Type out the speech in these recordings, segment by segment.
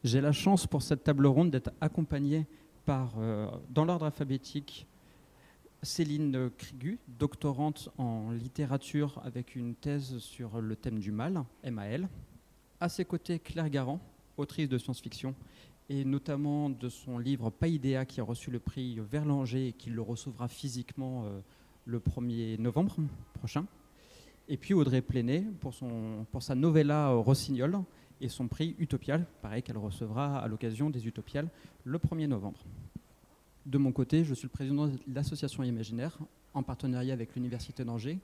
J'ai la chance pour cette table ronde d'être accompagné par, dans l'ordre alphabétique, Céline Krigu, doctorante en littérature avec une thèse sur le thème du mal, MAL. À ses côtés, Claire Garand, autrice de science-fiction, et notamment de son livre Paideia, qui a reçu le prix Verlanger et qui le recevra physiquement le 1er novembre prochain. Et puis Audrey Plenay pour sa novella Rossignol et son prix Utopial, pareil qu'elle recevra à l'occasion des Utopiales le 1er novembre. De mon côté, je suis le président de l'association Imaginaire, en partenariat avec l'Université d'Angers.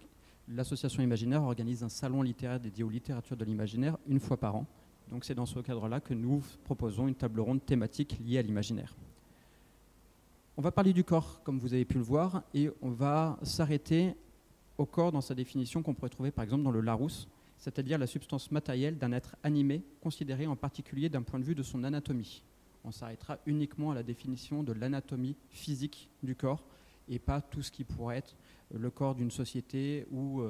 L'association Imaginaire organise un salon littéraire dédié aux littératures de l'imaginaire une fois par an. Donc c'est dans ce cadre-là que nous proposons une table ronde thématique liée à l'imaginaire. On va parler du corps, comme vous avez pu le voir, et on va s'arrêter au corps dans sa définition qu'on pourrait trouver par exemple dans le Larousse, c'est-à-dire la substance matérielle d'un être animé, considéré en particulier d'un point de vue de son anatomie. On s'arrêtera uniquement à la définition de l'anatomie physique du corps et pas tout ce qui pourrait être le corps d'une société ou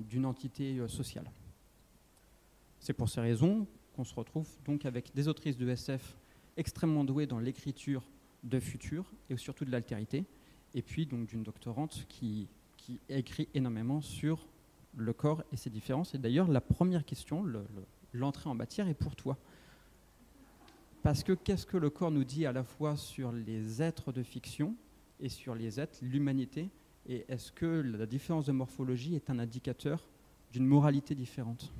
d'une entité sociale. C'est pour ces raisons qu'on se retrouve donc avec des autrices de SF extrêmement douées dans l'écriture de futur et surtout de l'altérité, et puis donc d'une doctorante qui écrit énormément sur le corps et ses différences. Et d'ailleurs, la première question, l'entrée en matière, est pour toi. Parce que qu'est-ce que le corps nous dit à la fois sur les êtres de fiction et sur les êtres, l'humanité, et est-ce que la différence de morphologie est un indicateur d'une moralité différente ?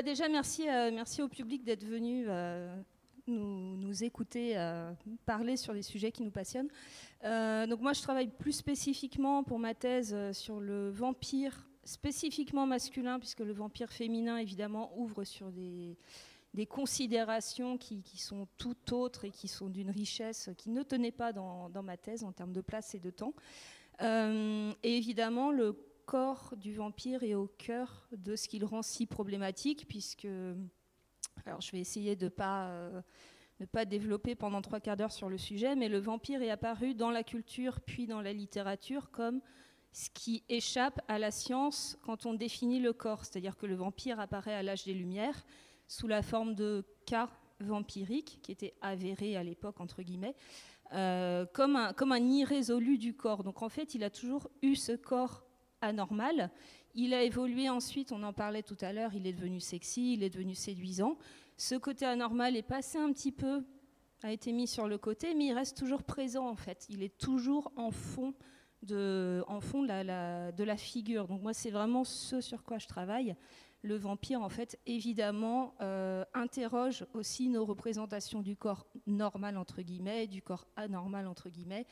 Déjà, merci au public d'être venu nous écouter parler sur des sujets qui nous passionnent. Donc moi, je travaille plus spécifiquement pour ma thèse sur le vampire spécifiquement masculin, puisque le vampire féminin, évidemment, ouvre sur des considérations qui sont tout autres et qui sont d'une richesse qui ne tenait pas dans ma thèse en termes de place et de temps. Et évidemment, le corps du vampire est au cœur de ce qui le rend si problématique, puisque, alors je vais essayer de ne pas développer pendant 3 quarts d'heure sur le sujet, mais le vampire est apparu dans la culture puis dans la littérature comme ce qui échappe à la science quand on définit le corps, c'est-à-dire que le vampire apparaît à l'âge des Lumières sous la forme de cas vampiriques qui étaient avérés à l'époque, entre guillemets, comme un irrésolu du corps. Donc en fait, il a toujours eu ce corps anormal. Il a évolué ensuite, on en parlait tout à l'heure, il est devenu sexy, il est devenu séduisant. Ce côté anormal est passé un petit peu, a été mis sur le côté, mais il reste toujours présent en fait. Il est toujours en fond de la figure. Donc moi, c'est vraiment ce sur quoi je travaille. Le vampire, en fait, évidemment, interroge aussi nos représentations du corps normal, entre guillemets, du corps anormal, entre guillemets.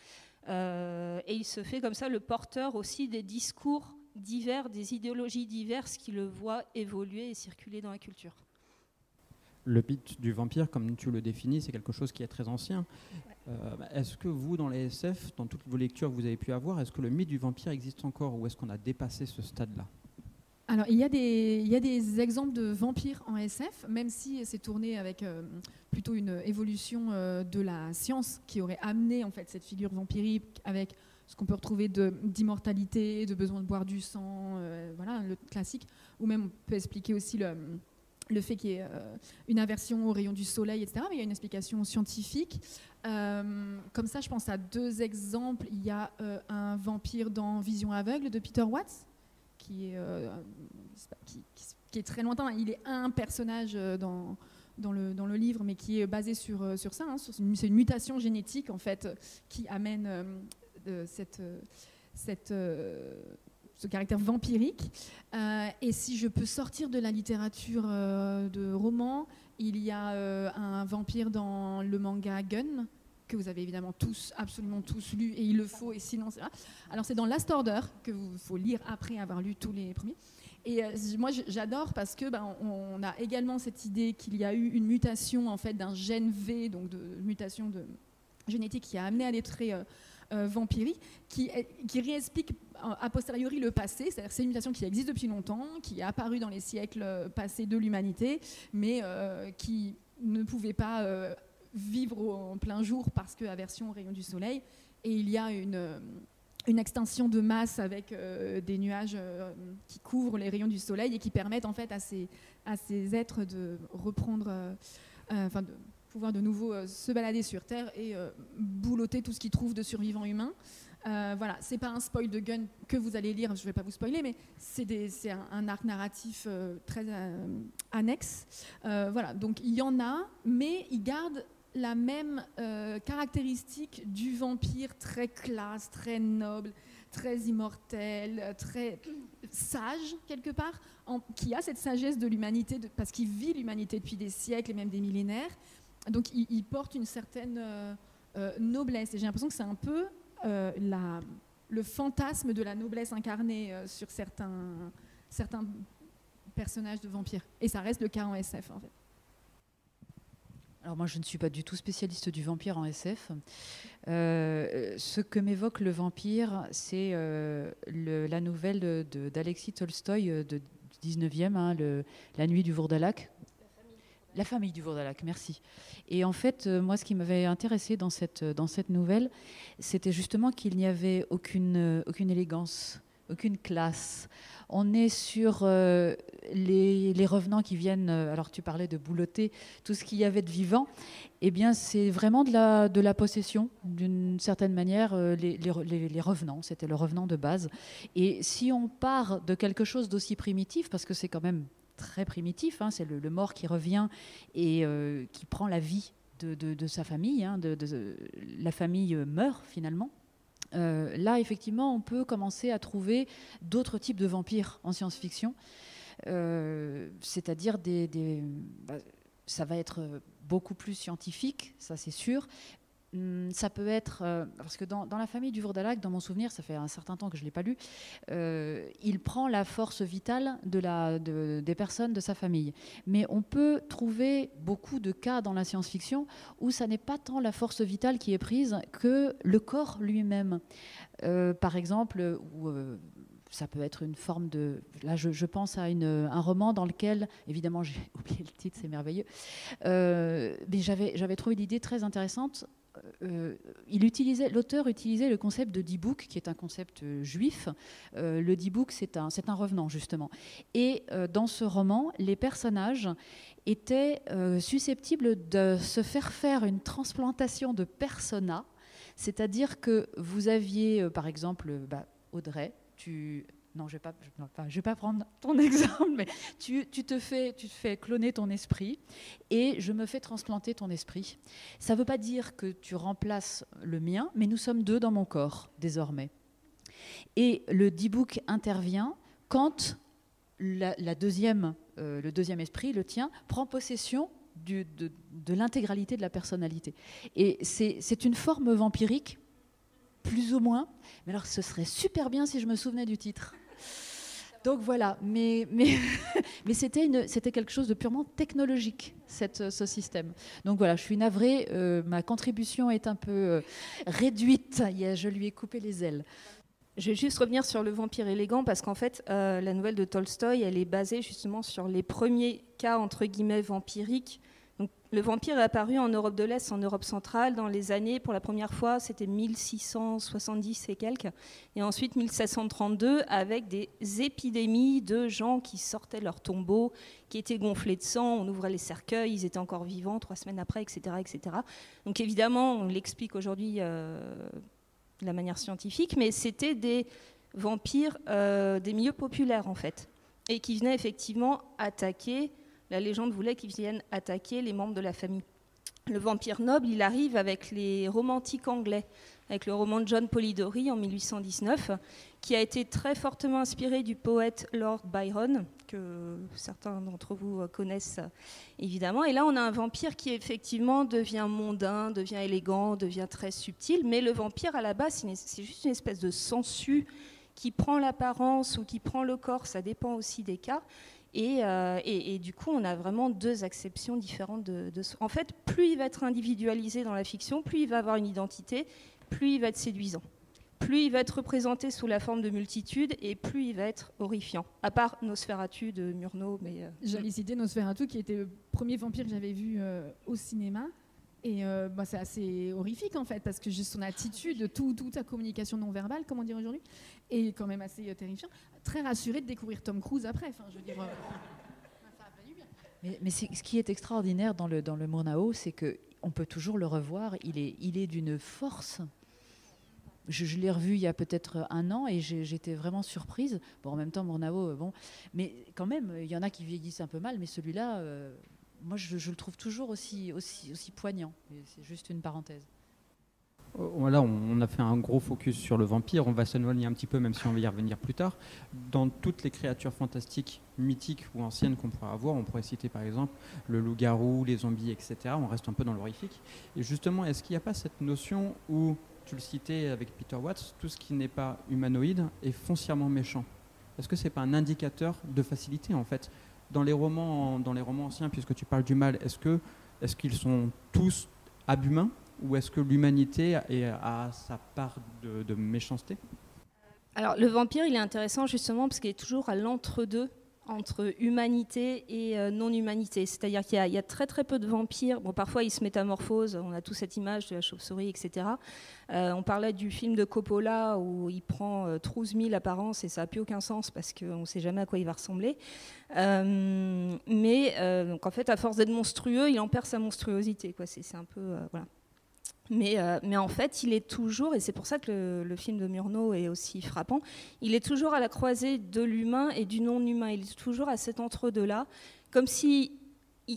Et il se fait comme ça le porteur aussi des discours divers, des idéologies diverses qui le voient évoluer et circuler dans la culture. Le mythe du vampire, comme tu le définis, c'est quelque chose qui est très ancien. Ouais. Est-ce que vous, dans les SF, dans toutes vos lectures que vous avez pu avoir, est-ce que le mythe du vampire existe encore ou est-ce qu'on a dépassé ce stade-là ? Alors, il y a des exemples de vampires en SF, même si c'est tourné avec plutôt une évolution de la science qui aurait amené en fait, cette figure vampirique avec ce qu'on peut retrouver d'immortalité, de besoin de boire du sang, voilà, le classique, ou même on peut expliquer aussi le fait qu'il y ait une aversion aux rayons du soleil, etc. Mais il y a une explication scientifique. Comme ça, je pense à 2 exemples. Il y a un vampire dans Vision aveugle de Peter Watts, qui est très lointain. Il est un personnage dans le livre, mais qui est basé sur ça. Hein. C'est une mutation génétique, en fait, qui amène ce caractère vampirique. Et si je peux sortir de la littérature de roman, il y a un vampire dans le manga Gun, que vous avez évidemment absolument tous lu, et il le faut, et sinon c'est là. Alors c'est dans Last Order, que vous faut lire après avoir lu tous les premiers. Et moi j'adore parce que on a également cette idée qu'il y a eu une mutation en fait d'un gène V, donc de mutation de génétique qui a amené à des traits vampiriques, qui réexplique a posteriori le passé, c'est-à-dire que c'est une mutation qui existe depuis longtemps, qui est apparue dans les siècles passés de l'humanité, mais qui ne pouvait pas vivre en plein jour parce que aversion aux rayons du soleil. Et il y a une extinction de masse avec des nuages qui couvrent les rayons du soleil et qui permettent en fait à ces êtres de reprendre pouvoir de nouveau se balader sur Terre et boulotter tout ce qu'ils trouvent de survivants humains. Voilà, c'est pas un spoil de Gun que vous allez lire, je vais pas vous spoiler, mais c'est un arc narratif très annexe. Voilà, donc il y en a, mais il garde la même caractéristique du vampire très classe, très noble, très immortel, très sage quelque part, qui a cette sagesse de l'humanité, parce qu'il vit l'humanité depuis des siècles et même des millénaires. Donc il porte une certaine noblesse. Et j'ai l'impression que c'est un peu le fantasme de la noblesse incarnée sur certains personnages de vampires. Et ça reste le cas en SF, en fait. Alors moi, je ne suis pas du tout spécialiste du vampire en SF. Ce que m'évoque le vampire, c'est la nouvelle d'Alexis Tolstoï du 19e, hein, La nuit du Vourdalak. La famille du Vourdalak, merci. Et en fait, moi, ce qui m'avait intéressé dans cette nouvelle, c'était justement qu'il n'y avait aucune élégance, aucune classe. On est sur les revenants qui viennent, alors tu parlais de boulotter, tout ce qu'il y avait de vivant, eh bien c'est vraiment de la possession, d'une certaine manière, les revenants, c'était le revenant de base. Et si on part de quelque chose d'aussi primitif, parce que c'est quand même très primitif, hein, c'est le mort qui revient et qui prend la vie de sa famille, hein, la famille meurt finalement. Là, effectivement, on peut commencer à trouver d'autres types de vampires en science-fiction, c'est-à-dire ça va être beaucoup plus scientifique, ça c'est sûr. Ça peut être, parce que dans la famille du Vourdalak, dans mon souvenir, ça fait un certain temps que je ne l'ai pas lu, il prend la force vitale des personnes de sa famille. Mais on peut trouver beaucoup de cas dans la science-fiction où ça n'est pas tant la force vitale qui est prise que le corps lui-même. Par exemple, où ça peut être une forme de... Là, je pense à un roman dans lequel, évidemment, j'ai oublié le titre, c'est merveilleux, mais j'avais trouvé l'idée très intéressante. L'auteur utilisait le concept de D-Book, qui est un concept juif. Le D-Book, c'est un revenant, justement. Et dans ce roman, les personnages étaient susceptibles de se faire une transplantation de persona, c'est-à-dire que vous aviez, par exemple, Audrey, non, je vais pas prendre ton exemple, mais tu te fais cloner ton esprit et je me fais transplanter ton esprit. Ça ne veut pas dire que tu remplaces le mien, mais nous sommes deux dans mon corps désormais. Et le D-Book intervient quand le deuxième esprit, le tien, prend possession de l'intégralité de la personnalité. Et c'est une forme vampirique, plus ou moins, mais alors ce serait super bien si je me souvenais du titre. Donc voilà, mais c'était quelque chose de purement technologique, ce système. Donc voilà, je suis navrée, ma contribution est un peu réduite, je lui ai coupé les ailes. Je vais juste revenir sur le vampire élégant, parce qu'en fait, la nouvelle de Tolstoï, elle est basée justement sur les premiers cas, entre guillemets, vampiriques. Donc, le vampire est apparu en Europe de l'Est, en Europe centrale, dans les années, pour la première fois, c'était 1670 et quelques, et ensuite 1732, avec des épidémies de gens qui sortaient de leur tombeau, qui étaient gonflés de sang, on ouvrait les cercueils, ils étaient encore vivants 3 semaines après, etc., etc. Donc évidemment, on l'explique aujourd'hui de la manière scientifique, mais c'était des vampires des milieux populaires, en fait, et qui venaient effectivement attaquer. La légende voulait qu'ils viennent attaquer les membres de la famille. Le vampire noble, il arrive avec les romantiques anglais, avec le roman de John Polidori en 1819, qui a été très fortement inspiré du poète Lord Byron, que certains d'entre vous connaissent évidemment. Et là, on a un vampire qui effectivement devient mondain, devient élégant, devient très subtil, mais le vampire, à la base, c'est juste une espèce de sangsue qui prend l'apparence ou qui prend le corps, ça dépend aussi des cas. Et du coup, on a vraiment 2 acceptions différentes En fait, plus il va être individualisé dans la fiction, plus il va avoir une identité, plus il va être séduisant. Plus il va être représenté sous la forme de multitude, et plus il va être horrifiant. À part Nosferatu de Murnau. J'allais citer Nosferatu, qui était le premier vampire que j'avais vu au cinéma. Et c'est assez horrifique en fait, parce que juste son attitude, toute sa communication non verbale, comment dire aujourd'hui, est quand même assez terrifiant. Très rassuré de découvrir Tom Cruise après. Enfin, je veux dire, ça a pas du bien. Mais ce qui est extraordinaire dans le Murnau, c'est qu'on peut toujours le revoir. Il est d'une force. Je l'ai revu il y a peut-être 1 an et j'étais vraiment surprise. Bon, en même temps, Murnau, bon, mais quand même, il y en a qui vieillissent un peu mal, mais celui-là, moi, je le trouve toujours aussi poignant. C'est juste une parenthèse. Voilà, on a fait un gros focus sur le vampire, on va s'éloigner un petit peu, même si on va y revenir plus tard. Dans toutes les créatures fantastiques, mythiques ou anciennes qu'on pourrait avoir, on pourrait citer par exemple le loup-garou, les zombies, etc. On reste un peu dans l'horrifique. Et justement, est-ce qu'il n'y a pas cette notion où, tu le citais avec Peter Watts, tout ce qui n'est pas humanoïde est foncièrement méchant? Est-ce que ce n'est pas un indicateur de facilité en fait? Dans les romans anciens, puisque tu parles du mal, est-ce qu'ils sont tous abhumains? Ou est-ce que l'humanité a sa part de méchanceté? Alors, le vampire, il est intéressant justement parce qu'il est toujours à l'entre-deux, entre humanité et non-humanité. C'est-à-dire qu'il y a très très peu de vampires. Bon, parfois, ils se métamorphosent. On a toute cette image de la chauve-souris, etc. On parlait du film de Coppola où il prend 12 000 apparences et ça n'a plus aucun sens parce qu'on ne sait jamais à quoi il va ressembler. Donc, en fait, à force d'être monstrueux, il en perd sa monstruosité, quoi. C'est un peu... voilà. Mais en fait, il est toujours, et c'est pour ça que le film de Murnau est aussi frappant, il est toujours à la croisée de l'humain et du non-humain. Il est toujours à cet entre-deux-là, comme si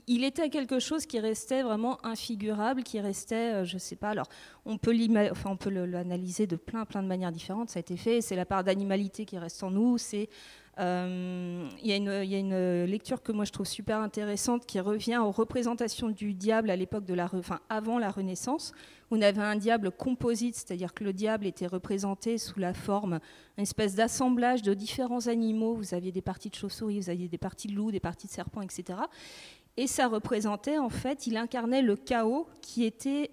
il était quelque chose qui restait vraiment infigurable, qui restait, je ne sais pas, alors on peut l'analyser de plein de manières différentes, ça a été fait, c'est la part d'animalité qui reste en nous, c'est... Il y a une lecture que moi je trouve super intéressante qui revient aux représentations du diable à l'époque avant la Renaissance. On avait un diable composite, c'est-à-dire que le diable était représenté sous la forme, une espèce d'assemblage de différents animaux. Vous aviez des parties de chauve-souris, vous aviez des parties de loup, des parties de serpent, etc. Et ça représentait, en fait, il incarnait le chaos qui était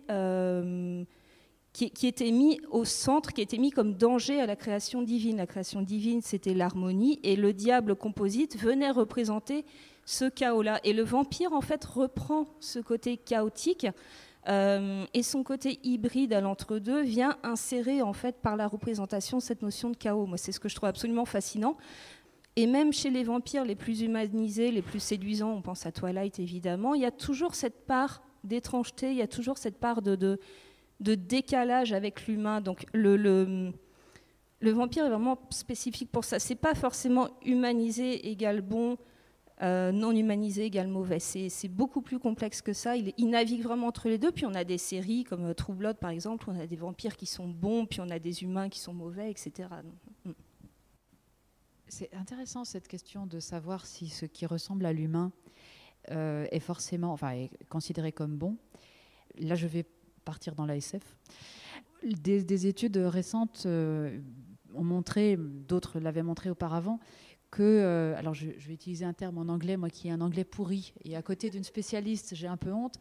mis au centre, qui était mis comme danger à la création divine. La création divine, c'était l'harmonie, et le diable composite venait représenter ce chaos-là. Et le vampire, en fait, reprend ce côté chaotique, et son côté hybride à l'entre-deux vient insérer, en fait, par la représentation, cette notion de chaos. Moi, c'est ce que je trouve absolument fascinant. Et même chez les vampires les plus humanisés, les plus séduisants, on pense à Twilight, évidemment, il y a toujours cette part d'étrangeté, il y a toujours cette part de décalage avec l'humain. Donc le vampire est vraiment spécifique pour ça. C'est pas forcément humanisé égale bon, non humanisé égale mauvais. C'est beaucoup plus complexe que ça. Il navigue vraiment entre les deux. Puis on a des séries comme True Blood par exemple, où on a des vampires qui sont bons, puis on a des humains qui sont mauvais, etc. C'est intéressant cette question de savoir si ce qui ressemble à l'humain est forcément, est considéré comme bon. Là, je vais partir dans l'ASF. Des études récentes ont montré, d'autres l'avaient montré auparavant, que, alors je vais utiliser un terme en anglais, moi qui ai un anglais pourri, et à côté d'une spécialiste, j'ai un peu honte,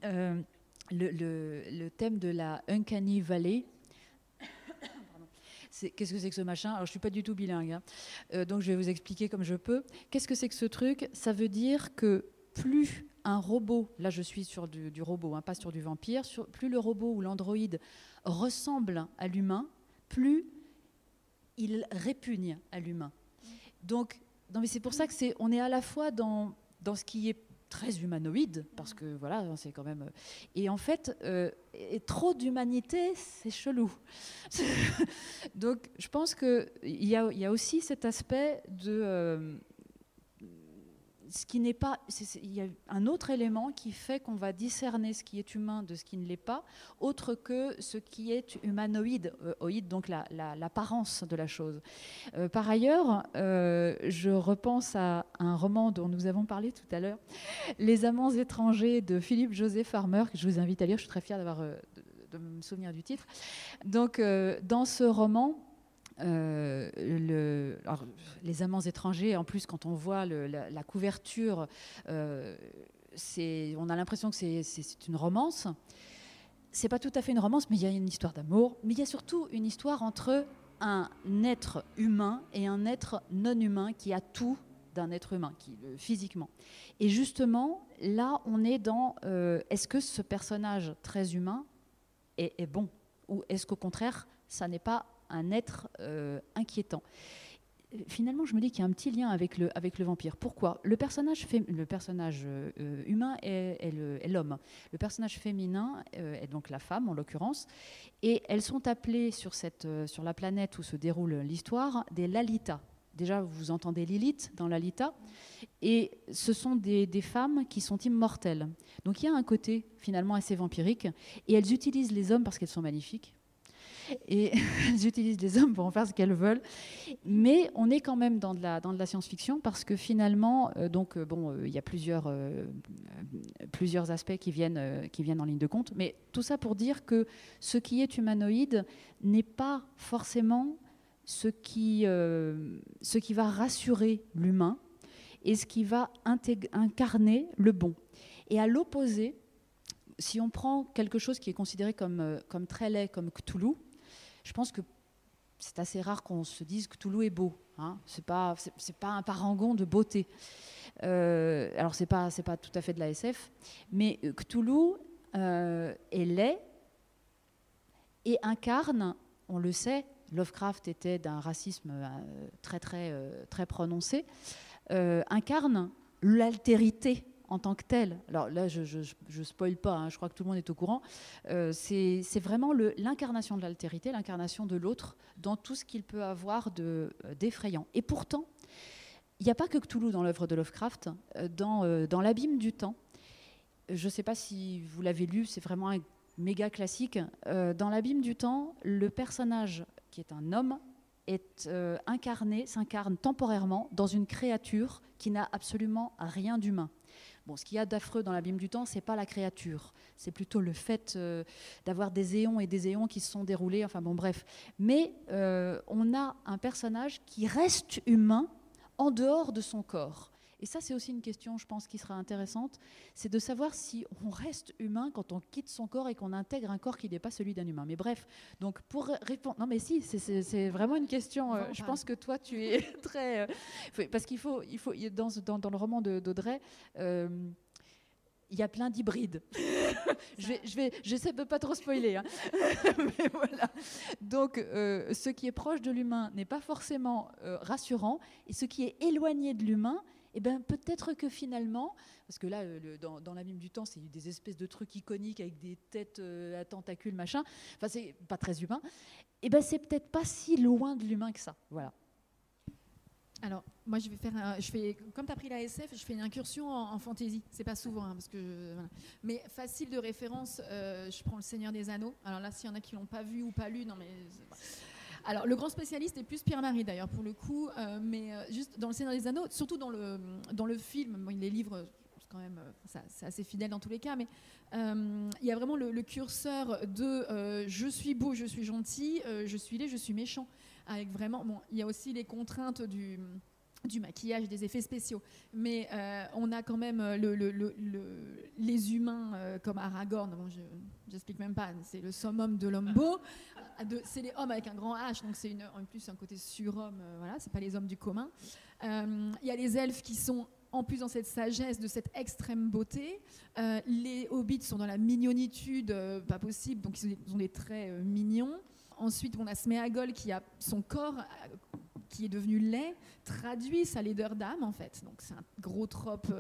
le thème de la Uncanny Valley. Qu'est-ce que c'est que ce machin? Alors, je ne suis pas du tout bilingue, hein. Donc je vais vous expliquer comme je peux. Qu'est-ce que c'est que ce truc? Ça veut dire que plus un robot, là je suis sur du robot, hein, pas sur du vampire, plus le robot ou l'androïde ressemble à l'humain, plus il répugne à l'humain. Donc, non, mais c'est pour ça que on est à la fois dans ce qui est très humanoïde, parce que voilà, c'est quand même... Et en fait, trop d'humanité, c'est chelou. Donc, je pense qu'il y a aussi cet aspect de... ce qui n'est pas... Il y a un autre élément qui fait qu'on va discerner ce qui est humain de ce qui ne l'est pas, autre que ce qui est humanoïde, donc l'apparence de la chose. Par ailleurs, je repense à un roman dont nous avons parlé tout à l'heure, Les Amants étrangers de Philippe José Farmer, que je vous invite à lire, je suis très fière de me souvenir du titre. Donc, dans ce roman... alors, les amants étrangers, en plus, quand on voit la couverture, on a l'impression que c'est une romance. C'est pas tout à fait une romance, mais il y a une histoire d'amour. Mais il y a surtout une histoire entre un être humain et un être non humain qui a tout d'un être humain, physiquement. Et justement, là, on est dans est-ce que ce personnage très humain est bon, ou est-ce qu'au contraire, ça n'est pas un être inquiétant. finalement, je me dis qu'il y a un petit lien avec le vampire. Pourquoi ? Le personnage humain est l'homme. Le personnage féminin est donc la femme, en l'occurrence. Et elles sont appelées sur la planète où se déroule l'histoire des Lalitas. Déjà, vous entendez Lilith dans Lalita. Et ce sont des femmes qui sont immortelles. Donc il y a un côté finalement assez vampirique. Et elles utilisent les hommes parce qu'elles sont magnifiques. Et elles utilisent les hommes pour en faire ce qu'elles veulent. Mais on est quand même dans de la science-fiction parce que finalement, il y a plusieurs aspects qui viennent en ligne de compte. Mais tout ça pour dire que ce qui est humanoïde n'est pas forcément ce qui va rassurer l'humain et ce qui va incarner le bon. Et à l'opposé, si on prend quelque chose qui est considéré comme très laid, comme Cthulhu, je pense que c'est assez rare qu'on se dise que Cthulhu est beau. Hein. C'est pas un parangon de beauté. Alors c'est pas tout à fait de la SF, mais Cthulhu est laid et incarne, on le sait, Lovecraft était d'un racisme très prononcé, incarne l'altérité en tant que telle. Alors là, je spoil pas, hein, je crois que tout le monde est au courant. C'est vraiment l'incarnation de l'altérité, l'incarnation de l'autre dans tout ce qu'il peut avoir d'effrayant. Et pourtant, il n'y a pas que Cthulhu dans l'œuvre de Lovecraft. Dans l'Abîme du temps, je ne sais pas si vous l'avez lu, c'est vraiment un méga classique. Dans l'Abîme du temps, le personnage qui est un homme s'incarne temporairement dans une créature qui n'a absolument rien d'humain. Bon, ce qu'il y a d'affreux dans l'Abîme du temps, c'est pas la créature, c'est plutôt le fait d'avoir des éons et des éons qui se sont déroulés, enfin bon bref. Mais on a un personnage qui reste humain en dehors de son corps. Et ça, c'est aussi une question, je pense, qui sera intéressante, c'est de savoir si on reste humain quand on quitte son corps et qu'on intègre un corps qui n'est pas celui d'un humain. Mais bref, donc pour répondre... Non mais si, c'est vraiment une question, je pense que toi, tu es très... parce qu'il faut dans le roman d'Audrey... il y a plein d'hybrides. J'essaie de ne pas trop spoiler. Hein. Mais voilà. Donc, ce qui est proche de l'humain n'est pas forcément rassurant. Et ce qui est éloigné de l'humain, eh ben, peut-être que finalement, parce que là, dans l'Abîme du temps, c'est des espèces de trucs iconiques avec des têtes à tentacules, machin. Enfin, c'est pas très humain. Eh ben, c'est peut-être pas si loin de l'humain que ça. Voilà. Alors, moi, comme tu as pris la SF, je fais une incursion en fantasy. C'est pas souvent, hein, parce que, voilà. Mais facile de référence, je prends Le Seigneur des Anneaux. Alors là, s'il y en a qui l'ont pas vu ou pas lu, non mais... Alors, le grand spécialiste est plus Pierre-Marie, d'ailleurs, pour le coup. Mais juste dans Le Seigneur des Anneaux, surtout dans le film, bon, les livres, quand même, c'est assez fidèle dans tous les cas, mais il y a vraiment le curseur de je suis beau, je suis gentil, je suis laid, je suis méchant. Avec vraiment, bon, il y a aussi les contraintes du maquillage, des effets spéciaux, mais on a quand même les humains comme Aragorn. Bon, j'explique même pas, c'est le summum de l'homme beau. C'est les hommes avec un grand H, donc c'est en plus un côté surhomme. Voilà, c'est pas les hommes du commun. Il y a les elfes qui sont en plus dans cette sagesse, de cette extrême beauté. Les hobbits sont dans la mignonitude, pas possible, donc ils ont des traits mignons. Ensuite, on a Sméagol qui a son corps qui est devenu laid, traduit sa laideur d'âme en fait. Donc c'est un gros trope,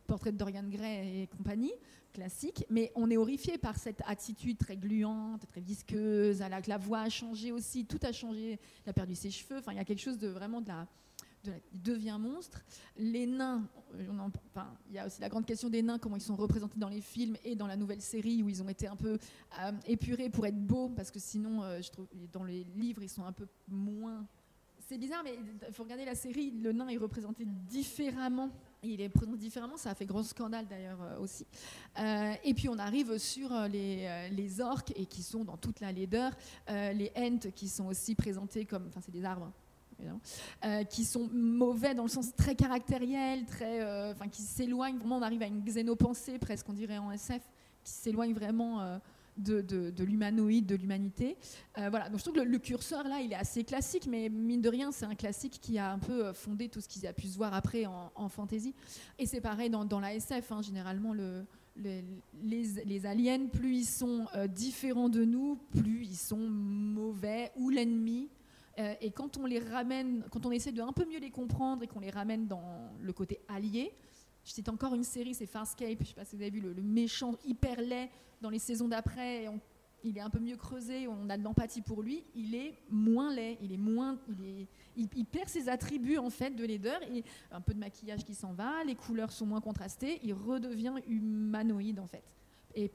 portrait de Dorian Gray et compagnie, classique. Mais on est horrifié par cette attitude très gluante, très visqueuse, la voix a changé aussi, tout a changé. Il a perdu ses cheveux. Enfin, il y a quelque chose de vraiment il devient monstre. Les nains, il y a aussi la grande question des nains, comment ils sont représentés dans les films et dans la nouvelle série où ils ont été un peu épurés pour être beaux, parce que sinon, je trouve, dans les livres, ils sont un peu moins... C'est bizarre, mais il faut regarder la série, le nain est représenté différemment. Il est présenté différemment, ça a fait gros scandale d'ailleurs aussi. Et puis on arrive sur les orques, et qui sont dans toute la laideur, les ents qui sont aussi présentés comme... Enfin, c'est des arbres. Qui sont mauvais dans le sens très caractériel, qui s'éloignent vraiment, on arrive à une xénopensée presque, on dirait en SF, qui s'éloigne vraiment de l'humanoïde, de l'humanité. Voilà, donc je trouve que le curseur là, il est assez classique, mais mine de rien, c'est un classique qui a un peu fondé tout ce qui a pu se voir après en fantasy. Et c'est pareil dans la SF, hein, généralement les aliens, plus ils sont différents de nous, plus ils sont mauvais ou l'ennemi. Et quand on les ramène, quand on essaie de un peu mieux les comprendre et qu'on les ramène dans le côté allié, c'est encore une série, c'est Farscape, je ne sais pas si vous avez vu, le méchant hyper laid dans les saisons d'après, il est un peu mieux creusé, on a de l'empathie pour lui, il est moins laid, il perd ses attributs en fait de laideur, et un peu de maquillage qui s'en va, les couleurs sont moins contrastées, il redevient humanoïde en fait. Et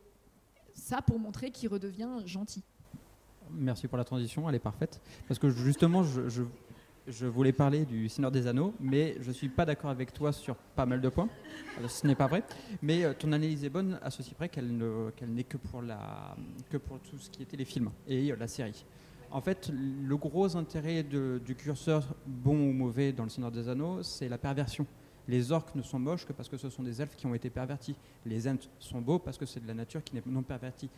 ça pour montrer qu'il redevient gentil. Merci pour la transition, elle est parfaite. Parce que justement, je voulais parler du Seigneur des Anneaux, mais je ne suis pas d'accord avec toi sur pas mal de points. Ce n'est pas vrai. Mais ton analyse est bonne à ceci près qu'elle n'est que pour tout ce qui était les films et la série. En fait, le gros intérêt du curseur bon ou mauvais dans le Seigneur des Anneaux, c'est la perversion. Les orques ne sont moches que parce que ce sont des elfes qui ont été pervertis. Les ents sont beaux parce que c'est de la nature qui n'est non pervertie.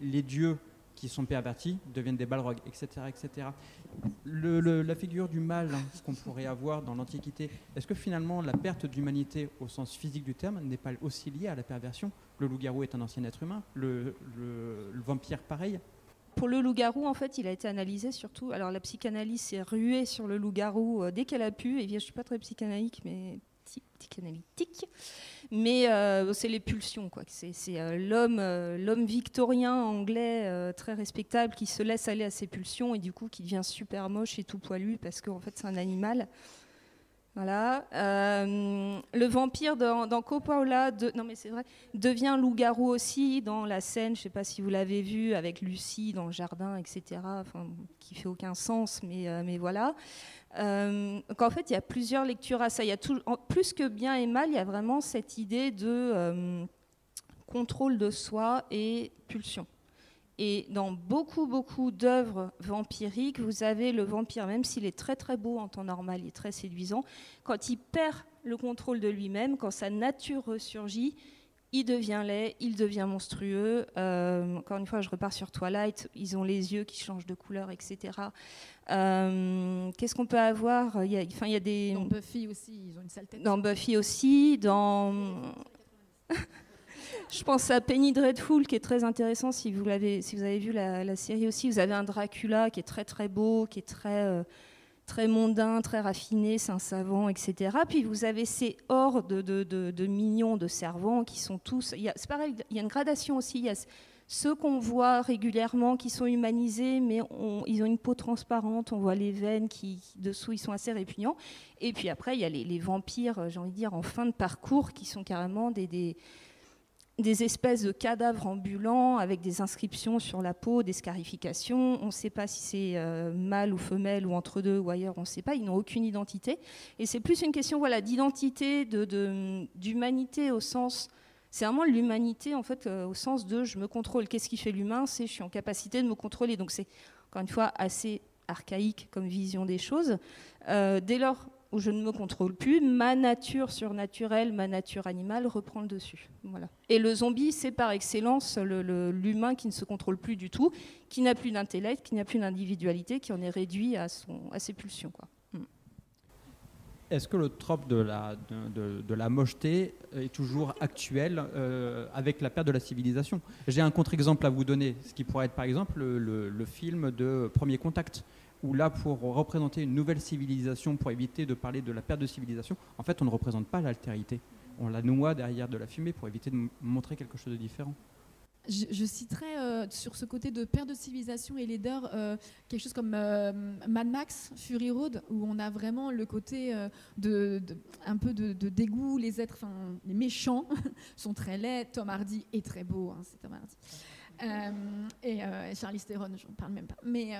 Les dieux qui sont pervertis deviennent des balrogs, etc. etc. La figure du mal qu'on pourrait avoir dans l'Antiquité, est-ce que finalement la perte d'humanité au sens physique du terme n'est pas aussi liée à la perversion? Le loup-garou est un ancien être humain, le vampire pareil. Pour le loup-garou, en fait, il a été analysé surtout. Alors, la psychanalyse s'est ruée sur le loup-garou dès qu'elle a pu. Et bien, je ne suis pas très psychanalytique, mais c'est les pulsions, quoi. C'est l'homme victorien anglais très respectable qui se laisse aller à ses pulsions et du coup qui devient super moche et tout poilu parce qu'en fait, c'est un animal. Voilà. Le vampire dans Coppola, non mais c'est vrai, devient loup-garou aussi dans la scène, je ne sais pas si vous l'avez vu, avec Lucie dans le jardin, etc. Enfin, qui fait aucun sens, mais voilà. Donc en fait, il y a plusieurs lectures à ça. Il y a plus que bien et mal, il y a vraiment cette idée de contrôle de soi et pulsion. Et dans beaucoup d'œuvres vampiriques, vous avez le vampire, même s'il est très très beau en temps normal, il est très séduisant, quand il perd le contrôle de lui-même, quand sa nature ressurgit, il devient laid, il devient monstrueux. Encore une fois, je repars sur Twilight, ils ont les yeux qui changent de couleur, etc. Qu'est-ce qu'on peut avoir ? Il y a des... Dans Buffy aussi, ils ont une sale tête. Dans Buffy aussi, dans... Je pense à Penny Dreadful qui est très intéressant si vous avez vu la série aussi. Vous avez un Dracula qui est très très beau, qui est très mondain, très raffiné, c'est un savant, etc. Puis vous avez ces hordes de mignons, de servants qui sont tous... C'est pareil, il y a une gradation aussi. Il y a ceux qu'on voit régulièrement qui sont humanisés, mais ils ont une peau transparente, on voit les veines qui dessous, ils sont assez répugnants. Et puis après, il y a les vampires, j'ai envie de dire, en fin de parcours, qui sont carrément des espèces de cadavres ambulants avec des inscriptions sur la peau, des scarifications. On ne sait pas si c'est mâle ou femelle ou entre deux ou ailleurs, on ne sait pas. Ils n'ont aucune identité. Et c'est plus une question d'identité, d'humanité au sens... C'est vraiment l'humanité en fait, au sens de je me contrôle. Qu'est-ce qui fait l'humain ? C'est je suis en capacité de me contrôler. Donc c'est, encore une fois, assez archaïque comme vision des choses. Dès lors où je ne me contrôle plus, ma nature surnaturelle, ma nature animale reprend le dessus. Voilà. Et le zombie, c'est par excellence l'humain qui ne se contrôle plus du tout, qui n'a plus d'intellect, qui n'a plus d'individualité, qui en est réduit à ses pulsions, quoi. Est-ce que le trope de la mocheté est toujours actuel avec la perte de la civilisation ? J'ai un contre-exemple à vous donner, ce qui pourrait être par exemple le film de Premier Contact, où là, pour représenter une nouvelle civilisation, pour éviter de parler de la perte de civilisation, en fait, on ne représente pas l'altérité. On la noie derrière de la fumée pour éviter de montrer quelque chose de différent. Je citerai sur ce côté de perte de civilisation et laideur quelque chose comme Mad Max, Fury Road, où on a vraiment le côté un peu de dégoût. Les méchants sont très laids. Tom Hardy est très beau, hein, c'est Tom Hardy. Et Charlize Theron, je n'en parle même pas. Mais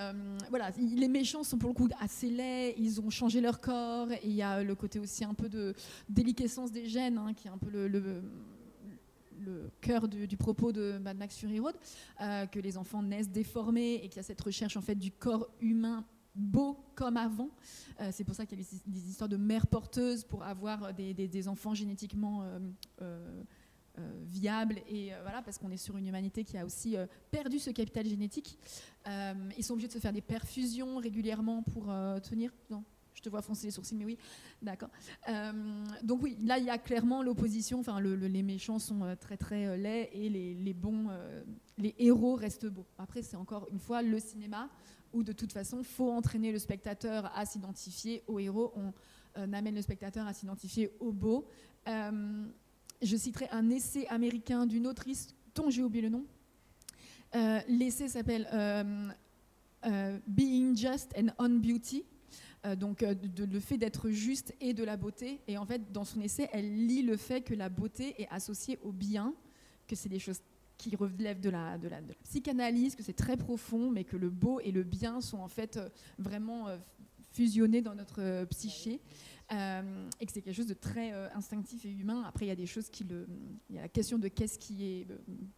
voilà, les méchants sont pour le coup assez laids, ils ont changé leur corps, et il y a le côté aussi un peu de déliquescence des gènes, hein, qui est un peu le cœur du propos de Mad Max Fury Road, que les enfants naissent déformés et qu'il y a cette recherche en fait du corps humain beau comme avant. C'est pour ça qu'il y a des histoires de mères porteuses pour avoir des enfants génétiquement viables, et voilà, parce qu'on est sur une humanité qui a aussi perdu ce capital génétique. Ils sont obligés de se faire des perfusions régulièrement pour tenir. Non, Je te vois froncer les sourcils, mais oui, d'accord. Donc oui, là, il y a clairement l'opposition. Enfin, les méchants sont très, très laids et les bons, les héros restent beaux. Après, c'est encore une fois le cinéma où, de toute façon, il faut entraîner le spectateur à s'identifier aux héros. On amène le spectateur à s'identifier aux beaux. Je citerai un essai américain d'une autrice dont j'ai oublié le nom. L'essai s'appelle Being Just and On Beauty. Donc le fait d'être juste et de la beauté. Et en fait, dans son essai, elle lie le fait que la beauté est associée au bien, que c'est des choses qui relèvent de la psychanalyse, que c'est très profond, mais que le beau et le bien sont en fait vraiment fusionnés dans notre psyché. Et que c'est quelque chose de très instinctif et humain. Après, il y a des choses il y a la question de qu'est-ce qui est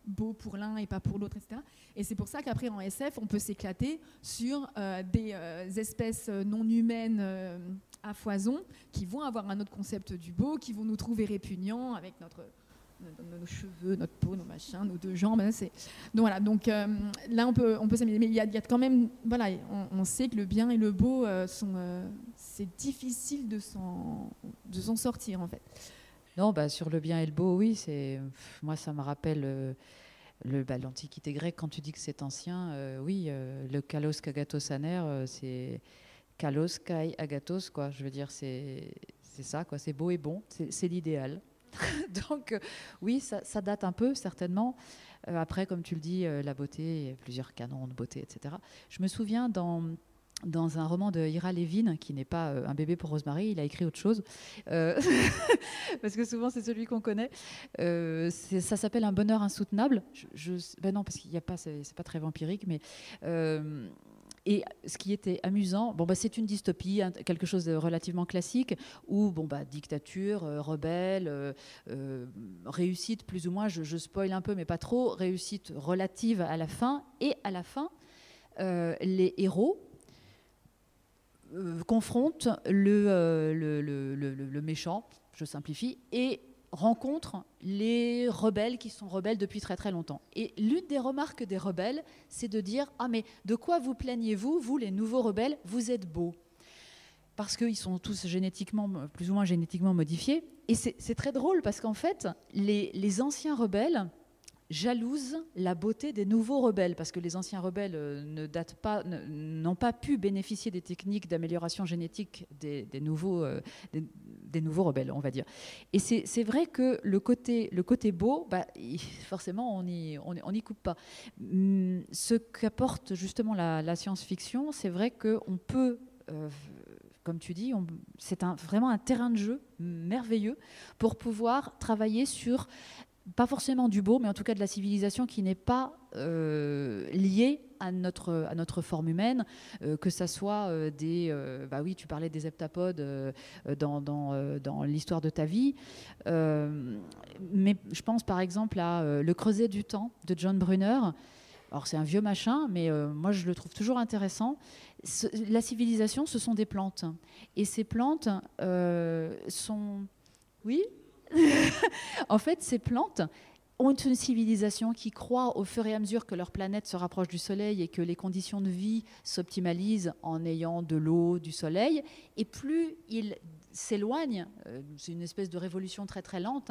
beau pour l'un et pas pour l'autre, etc. Et c'est pour ça qu'après, en SF, on peut s'éclater sur des espèces non humaines à foison qui vont avoir un autre concept du beau, qui vont nous trouver répugnants avec nos cheveux, notre peau, nos machins, nos deux jambes. Donc voilà, donc là on peut s'amuser. Mais il y a quand même, voilà, on sait que le bien et le beau c'est difficile de s'en sortir en fait. Non, sur le bien et le beau, oui, moi ça me rappelle l'Antiquité grecque. Quand tu dis que c'est ancien, oui, le kalos kagatos aner, c'est kalos kai agathos, quoi. Je veux dire, c'est ça, quoi. C'est beau et bon, c'est l'idéal. Donc oui, ça date un peu, certainement. Après, comme tu le dis, la beauté, il y a plusieurs canons de beauté, etc. Je me souviens dans un roman de Ira Levin, qui n'est pas Un bébé pour Rosemary, il a écrit autre chose, parce que souvent c'est celui qu'on connaît. Ça s'appelle Un bonheur insoutenable. Non, parce qu'il n'y a pas, c'est pas très vampirique, mais... Et ce qui était amusant, c'est une dystopie, quelque chose de relativement classique, où dictature, rebelle, réussite plus ou moins, je spoil un peu mais pas trop, réussite relative à la fin, et à la fin, les héros confrontent le méchant, je simplifie, et rencontrent les rebelles qui sont rebelles depuis très très longtemps. Et l'une des remarques des rebelles, c'est de dire « Ah mais de quoi vous plaignez-vous, vous les nouveaux rebelles, vous êtes beaux ?» Parce qu'ils sont tous plus ou moins génétiquement modifiés. Et c'est très drôle parce qu'en fait, les anciens rebelles jalousent la beauté des nouveaux rebelles, parce que les anciens rebelles n'ont pas pu bénéficier des techniques d'amélioration génétique des nouveaux rebelles, on va dire. Et c'est vrai que le côté beau, forcément, on n'y coupe pas. Ce qu'apporte justement la science-fiction, c'est vrai qu'on peut... comme tu dis, c'est vraiment un terrain de jeu merveilleux pour pouvoir travailler sur... pas forcément du beau, mais en tout cas de la civilisation qui n'est pas liée à notre forme humaine, que ça soit oui, tu parlais des heptapodes dans l'histoire de ta vie, mais je pense par exemple à Le Creuset du temps de John Brunner. Alors c'est un vieux machin, mais moi je le trouve toujours intéressant. La civilisation, ce sont des plantes. Et ces plantes sont... Oui. En fait, ces plantes ont une civilisation qui croit au fur et à mesure que leur planète se rapproche du Soleil et que les conditions de vie s'optimalisent en ayant de l'eau, du Soleil. Et plus ils s'éloignent, c'est une espèce de révolution très très lente,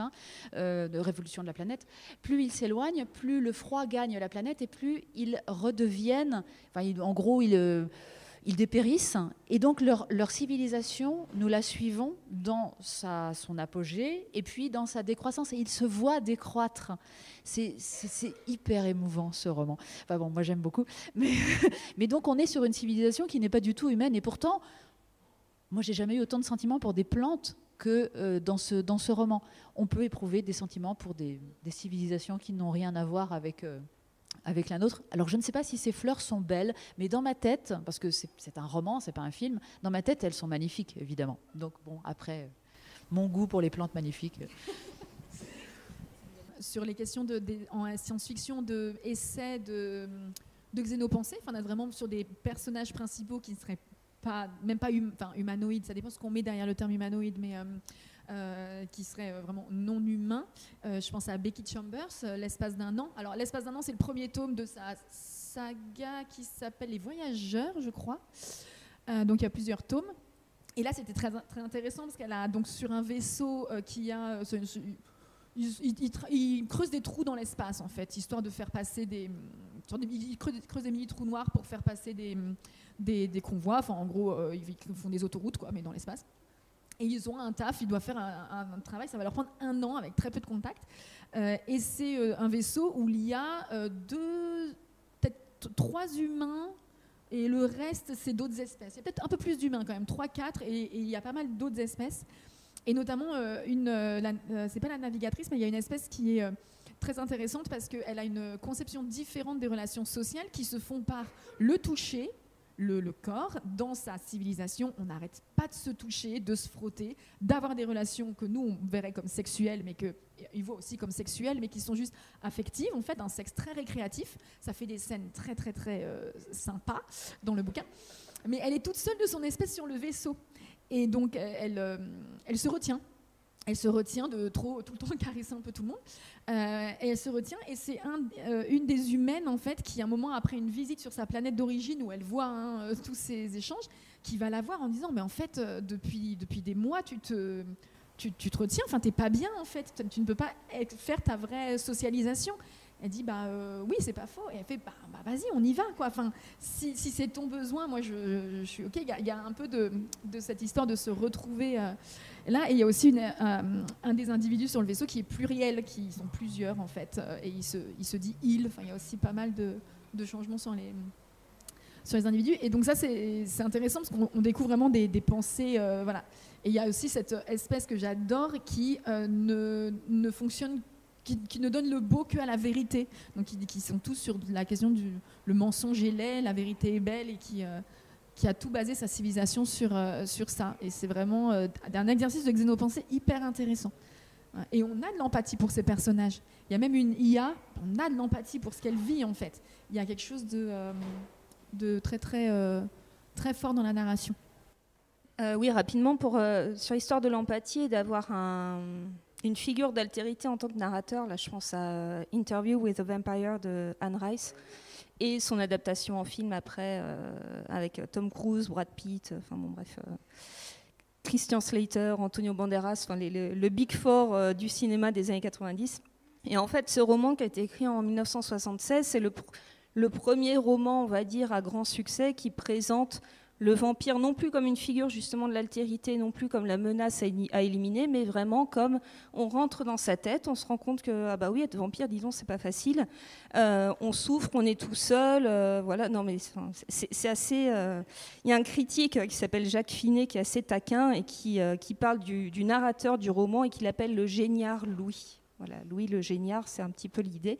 de révolution de la planète, plus ils s'éloignent, plus le froid gagne la planète et plus ils redeviennent, en gros, ils dépérissent, et donc leur civilisation, nous la suivons dans son apogée et puis dans sa décroissance, et ils se voient décroître. C'est hyper émouvant, ce roman. Moi j'aime beaucoup, mais donc on est sur une civilisation qui n'est pas du tout humaine, et pourtant, moi j'ai jamais eu autant de sentiments pour des plantes que dans ce roman. On peut éprouver des sentiments pour des civilisations qui n'ont rien à voir avec la nôtre. Alors je ne sais pas si ces fleurs sont belles, mais dans ma tête, parce que c'est un roman, c'est pas un film, dans ma tête elles sont magnifiques, évidemment. Donc après, mon goût pour les plantes magnifiques. Sur les questions en science-fiction d'essais de xénopensée, on est vraiment sur des personnages principaux qui ne seraient même pas humanoïdes, ça dépend ce qu'on met derrière le terme humanoïde, mais qui serait vraiment non humain. Je pense à Becky Chambers, L'espace d'un an. Alors, L'espace d'un an, c'est le premier tome de sa saga qui s'appelle Les Voyageurs, je crois. Donc, il y a plusieurs tomes. Et là, c'était très, très intéressant parce qu'elle a donc sur un vaisseau qui a... il creuse des trous dans l'espace, en fait, histoire de faire passer il creuse des mini-trous noirs pour faire passer des convois. Enfin, en gros, ils font des autoroutes, quoi, mais dans l'espace. Et ils ont un taf, ils doivent faire un travail, ça va leur prendre 1 an avec très peu de contacts. Et c'est un vaisseau où il y a peut-être 3 humains, et le reste, c'est d'autres espèces. Il y a peut-être un peu plus d'humains quand même, 3, 4, et il y a pas mal d'autres espèces. Et notamment, c'est pas la navigatrice, mais il y a une espèce qui est très intéressante parce qu'elle a une conception différente des relations sociales qui se font par le toucher, le corps. Dans sa civilisation, on n'arrête pas de se toucher, de se frotter, d'avoir des relations que nous, on verrait comme sexuelles, mais qu'ils voient aussi comme sexuelles, mais qui sont juste affectives, en fait, un sexe très récréatif. Ça fait des scènes très, très, très sympas dans le bouquin. Mais elle est toute seule de son espèce sur le vaisseau. Et donc, elle se retient. Elle se retient de tout le temps caresser un peu tout le monde. Et elle se retient. Et c'est une des humaines, en fait, qui, un moment après une visite sur sa planète d'origine, où elle voit tous ces échanges, qui va la voir en disant, mais en fait, depuis des mois, tu te retiens, enfin, t'es pas bien, en fait. Tu ne peux pas faire ta vraie socialisation. Elle dit, oui, c'est pas faux. Et elle fait, vas-y, on y va, quoi. Enfin, si c'est ton besoin, moi, je suis OK. Il y a un peu de cette histoire de se retrouver là. Et il y a aussi un des individus sur le vaisseau qui est pluriel, qui sont plusieurs, en fait. Et il se dit « il ». Enfin, il y a aussi pas mal de changements sur les individus. Et donc ça, c'est intéressant parce qu'on découvre vraiment des pensées, voilà. Et il y a aussi cette espèce que j'adore qui ne fonctionne qui ne donnent le beau qu'à la vérité. Donc qui sont tous sur la question du le mensonge est laid, la vérité est belle, et qui a tout basé sa civilisation sur ça. Et c'est vraiment un exercice de xénopensée hyper intéressant. Et on a de l'empathie pour ces personnages. Il y a même une IA, on a de l'empathie pour ce qu'elle vit, en fait. Il y a quelque chose de très, très, très fort dans la narration. Oui, rapidement, sur l'histoire de l'empathie et d'avoir une figure d'altérité en tant que narrateur. Là, je pense à Interview with a Vampire de Anne Rice et son adaptation en film après avec Tom Cruise, Brad Pitt, enfin bon bref, Christian Slater, Antonio Banderas, enfin le Big Four du cinéma des années 90. Et en fait, ce roman qui a été écrit en 1976, c'est le premier roman, on va dire, à grand succès qui présente le vampire non plus comme une figure justement de l'altérité, non plus comme la menace à éliminer, mais vraiment comme on rentre dans sa tête, on se rend compte que ah bah oui, être vampire, disons, c'est pas facile. On souffre, on est tout seul, voilà. Non mais c'est assez. Il y a un critique qui s'appelle Jacques Finet qui est assez taquin et qui parle du narrateur du roman et qui l'appelle le géniard Louis. Voilà, Louis le géniard, c'est un petit peu l'idée.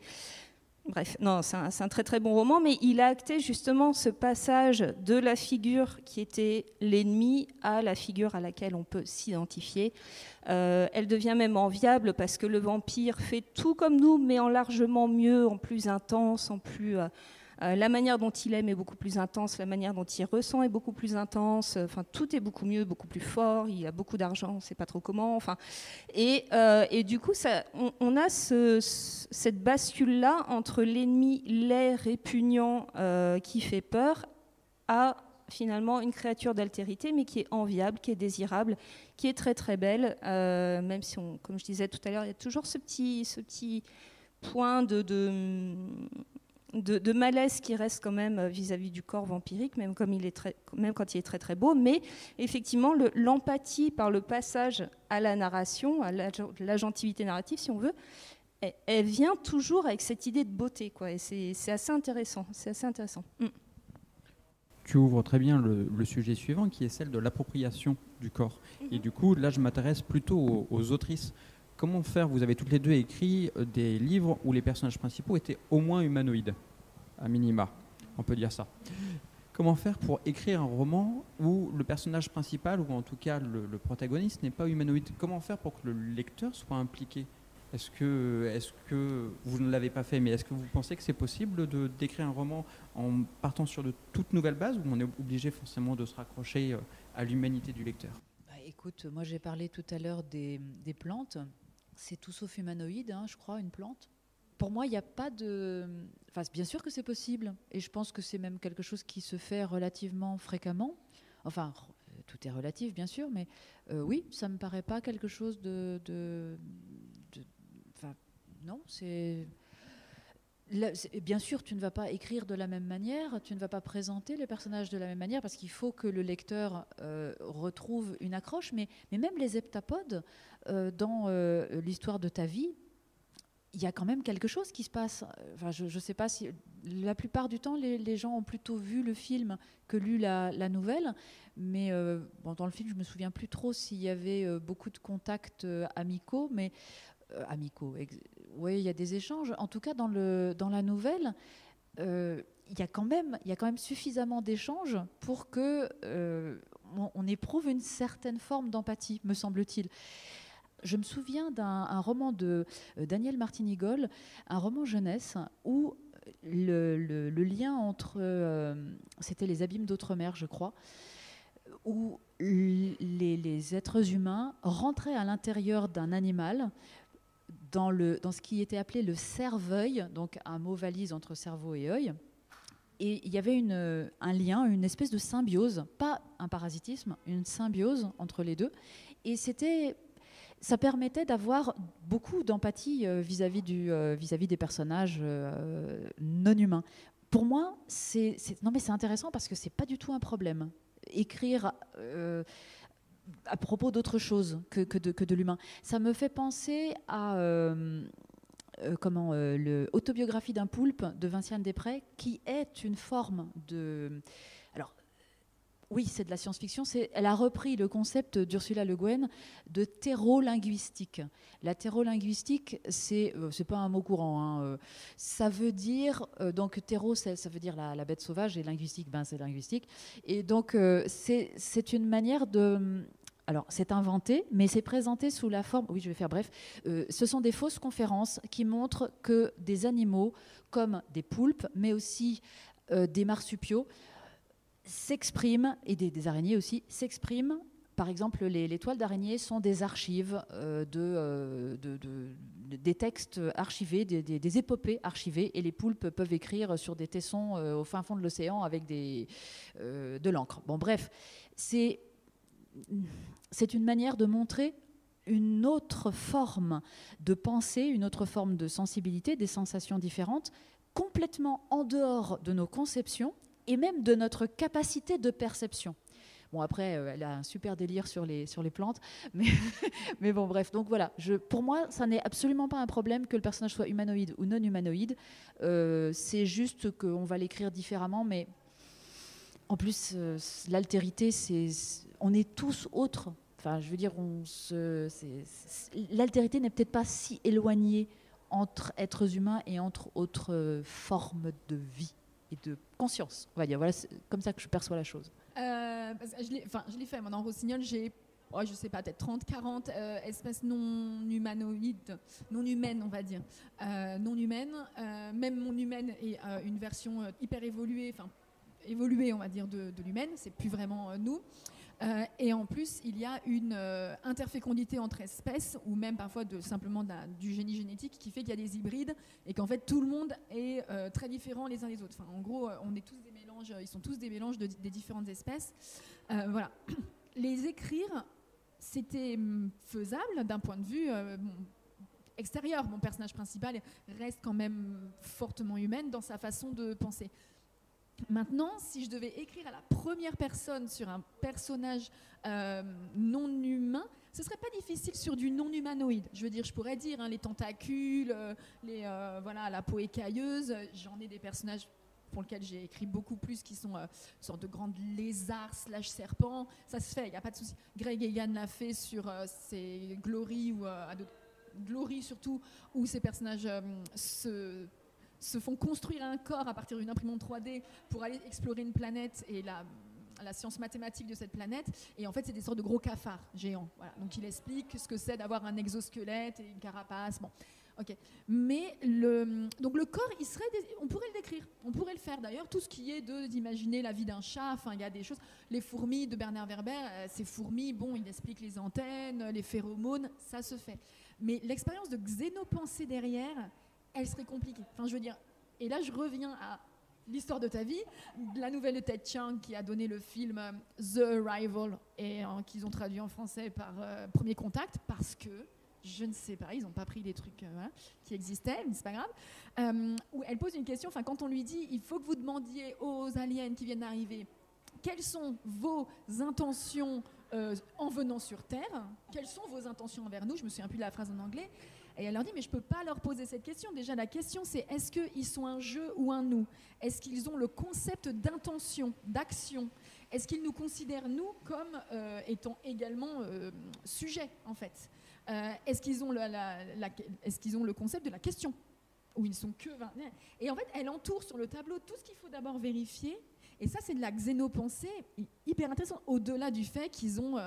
Bref, non, c'est un très très bon roman, mais il a acté justement ce passage de la figure qui était l'ennemi à la figure à laquelle on peut s'identifier. Elle devient même enviable parce que le vampire fait tout comme nous, mais en largement mieux, en plus intense, en plus... la manière dont il aime est beaucoup plus intense, la manière dont il ressent est beaucoup plus intense, enfin tout est beaucoup mieux, beaucoup plus fort, il a beaucoup d'argent, on ne sait pas trop comment, enfin, et du coup on a cette bascule-là entre l'ennemi laid, répugnant, qui fait peur, à finalement une créature d'altérité, mais qui est enviable, qui est désirable, qui est très très belle, même si, comme je disais tout à l'heure, il y a toujours ce petit point de malaise qui reste quand même vis-à-vis du corps vampirique, même quand il est très très beau, mais effectivement l'empathie par le passage à la narration, à l'agentivité narrative si on veut, elle vient toujours avec cette idée de beauté, quoi, et c'est assez intéressant. Tu ouvres très bien le sujet suivant qui est celle de l'appropriation du corps. Et du coup, là je m'intéresse plutôt aux autrices. Comment faire? Vous avez toutes les deux écrit des livres où les personnages principaux étaient au moins humanoïdes, à minima, on peut dire ça. Comment faire pour écrire un roman où le personnage principal, ou en tout cas le protagoniste, n'est pas humanoïde? Comment faire pour que le lecteur soit impliqué? Est-ce que vous ne l'avez pas fait, mais est-ce que vous pensez que c'est possible d'écrire un roman en partant sur de toutes nouvelles bases, ou on est obligé forcément de se raccrocher à l'humanité du lecteur? Écoute, moi j'ai parlé tout à l'heure des plantes. C'est tout sauf humanoïde, je crois, une plante. Pour moi, il n'y a pas de... Enfin, bien sûr que c'est possible. Et je pense que c'est même quelque chose qui se fait relativement fréquemment. Enfin, tout est relatif, bien sûr, mais oui, ça ne me paraît pas quelque chose enfin, non, c'est... Bien sûr, tu ne vas pas écrire de la même manière, tu ne vas pas présenter les personnages de la même manière, parce qu'il faut que le lecteur retrouve une accroche, mais même les heptapodes, dans l'histoire de ta vie, il y a quand même quelque chose qui se passe. Enfin, je ne sais pas si... La plupart du temps, les gens ont plutôt vu le film que lu la nouvelle, mais bon, dans le film, je ne me souviens plus trop s'il y avait beaucoup de contacts amicaux, mais... oui, il y a des échanges. En tout cas, dans la nouvelle, il y a quand même suffisamment d'échanges pour que on éprouve une certaine forme d'empathie, me semble-t-il. Je me souviens d'un roman de Daniel Martinigol, un roman jeunesse, où le lien entre... c'était Les Abîmes d'Outre-mer, je crois, où les êtres humains rentraient à l'intérieur d'un animal, dans ce qui était appelé le cerveuil, donc un mot valise entre cerveau et œil. Et il y avait un lien, une espèce de symbiose, pas un parasitisme, une symbiose entre les deux. Et ça permettait d'avoir beaucoup d'empathie vis-à-vis des personnages non humains. Pour moi, non, mais c'est intéressant parce que c'est pas du tout un problème. Écrire à propos d'autre chose que de l'humain. Ça me fait penser à l'autobiographie d'un poulpe de Vinciane Després, qui est une forme de... Alors, oui, c'est de la science-fiction. Elle a repris le concept d'Ursula Le Guin de terreau-linguistique. La terreau-linguistique, c'est pas un mot courant. Hein. Ça veut dire... donc, terreau, ça veut dire la bête sauvage, et linguistique, c'est linguistique. Et donc, c'est une manière de... Alors, c'est inventé, mais c'est présenté sous la forme... Oui, je vais faire bref. Ce sont des fausses conférences qui montrent que des animaux, comme des poulpes, mais aussi des marsupiaux, s'expriment, et des araignées aussi, s'expriment. Par exemple, les toiles d'araignées sont des archives, des textes archivés, des épopées archivées, et les poulpes peuvent écrire sur des tessons au fin fond de l'océan avec de l'encre. Bon, bref, c'est une manière de montrer une autre forme de pensée, une autre forme de sensibilité, des sensations différentes, complètement en dehors de nos conceptions et même de notre capacité de perception. Bon, après, elle a un super délire sur les plantes, mais bon, bref. Donc voilà, pour moi, ça n'est absolument pas un problème que le personnage soit humanoïde ou non humanoïde. C'est juste qu'on va l'écrire différemment, mais en plus, l'altérité, on est tous autres. Enfin, je veux dire, l'altérité n'est peut-être pas si éloignée entre êtres humains et entre autres formes de vie et de conscience, on va dire. Voilà, c'est comme ça que je perçois la chose. Je l'ai fait, moi, dans Rossignol, j'ai, je sais pas, peut-être 30, 40 espèces non humanoïdes, non humaines, on va dire. Non humaines. Même mon humaine est une version hyper évoluée, on va dire, de l'humaine. C'est plus vraiment nous. Et en plus, il y a une interfécondité entre espèces, ou même parfois simplement du génie génétique, qui fait qu'il y a des hybrides et qu'en fait tout le monde est très différent les uns des autres. Enfin, en gros, on est tous des mélanges, ils sont tous des mélanges des différentes espèces. Voilà. Les écrire, c'était faisable d'un point de vue extérieur. Mon personnage principal reste quand même fortement humaine dans sa façon de penser. Maintenant, si je devais écrire à la première personne sur un personnage non humain, ce serait pas difficile sur du non humanoïde. Je veux dire, je pourrais dire les tentacules, la peau écailleuse. J'en ai des personnages pour lesquels j'ai écrit beaucoup plus, qui sont sortes de grandes lézards / serpents. Ça se fait, il n'y a pas de souci. Greg Egan l'a fait sur ses Glory, ou Glory surtout, où ces personnages se font construire un corps à partir d'une imprimante 3D pour aller explorer une planète et la science mathématique de cette planète. Et en fait, c'est des sortes de gros cafards géants. Voilà. Donc, il explique ce que c'est d'avoir un exosquelette et une carapace. Bon, ok. Mais donc le corps, on pourrait le décrire. On pourrait le faire. D'ailleurs, tout ce qui est d'imaginer la vie d'un chat. Enfin, il y a des choses. Les fourmis de Bernard Werber, ces fourmis, bon, il explique les antennes, les phéromones, ça se fait. Mais l'expérience de xénopensée derrière, elle serait compliquée. Enfin, je veux dire, et là, je reviens à l'histoire de ta vie, la nouvelle de Ted Chiang qui a donné le film The Arrival et qu'ils ont traduit en français par Premier Contact parce que je ne sais pas, ils n'ont pas pris des trucs qui existaient, mais c'est pas grave. Où elle pose une question, enfin quand on lui dit il faut que vous demandiez aux aliens qui viennent d'arriver quelles sont vos intentions en venant sur Terre, quelles sont vos intentions envers nous, je me souviens plus de la phrase en anglais. Et elle leur dit, mais je ne peux pas leur poser cette question. Déjà, la question, c'est est-ce qu'ils sont un jeu ou un nous? Est-ce qu'ils ont le concept d'intention, d'action? Est-ce qu'ils nous considèrent, nous, comme étant également sujets, en fait? Est-ce qu'ils ont, est-ce qu'ils ont le concept de la question? Ou ils ne sont que... Et en fait, elle entoure sur le tableau tout ce qu'il faut d'abord vérifier. Et ça, c'est de la xénopensée hyper intéressante, au-delà du fait qu'ils ont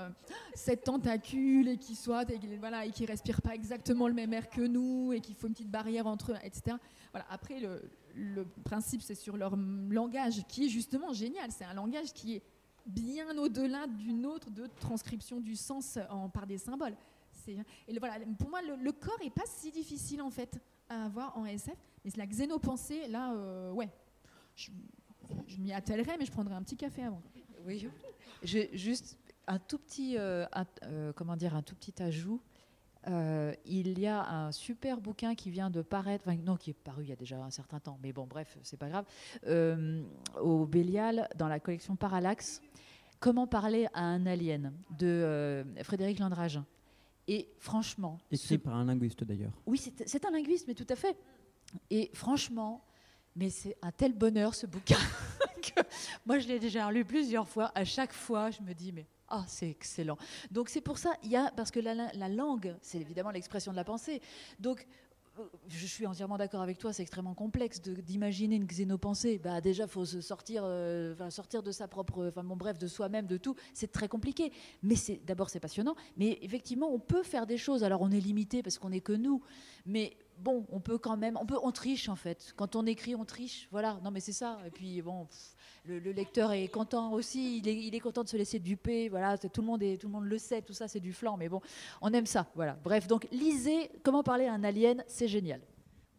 7 tentacules et qu'ils voilà, et qu'ils respirent pas exactement le même air que nous et qu'il faut une petite barrière entre eux, etc. Voilà. Après, le principe, c'est sur leur langage, qui est justement génial. C'est un langage qui est bien au-delà d'une autre de transcription du sens par des symboles. Et voilà, pour moi, le corps n'est pas si difficile, en fait, à avoir en SF. Mais c'est la xénopensée, là, ouais. Je m'y attellerai, mais je prendrai un petit café avant. Oui, j'ai juste un tout petit, un tout petit ajout. Il y a un super bouquin qui vient de paraître, enfin non, qui est paru il y a déjà un certain temps, mais bon, bref, c'est pas grave, au Bélial, dans la collection Parallax, Comment parler à un alien, de Frédéric Landragin. Et franchement... Écrit par un linguiste d'ailleurs. Oui, c'est un linguiste, mais tout à fait. Et franchement... Mais c'est un tel bonheur, ce bouquin, que moi, je l'ai déjà lu plusieurs fois. À chaque fois, je me dis, mais c'est excellent. Donc, c'est pour ça, parce que la langue, c'est évidemment l'expression de la pensée. Donc, je suis entièrement d'accord avec toi, c'est extrêmement complexe d'imaginer une xénopensée. Déjà, il faut sortir de sa propre... de soi-même, de tout. C'est très compliqué. Mais d'abord, c'est passionnant. Mais effectivement, on peut faire des choses. Alors, on est limité parce qu'on n'est que nous. Mais... bon, on peut quand même, on triche en fait. Quand on écrit, on triche. Voilà, non mais c'est ça. Et puis bon, le lecteur est content aussi. Il est content de se laisser duper. Voilà, tout le monde le sait. Tout ça, c'est du flan. Mais bon, on aime ça. Voilà. Bref, donc lisez Comment parler à un alien, c'est génial.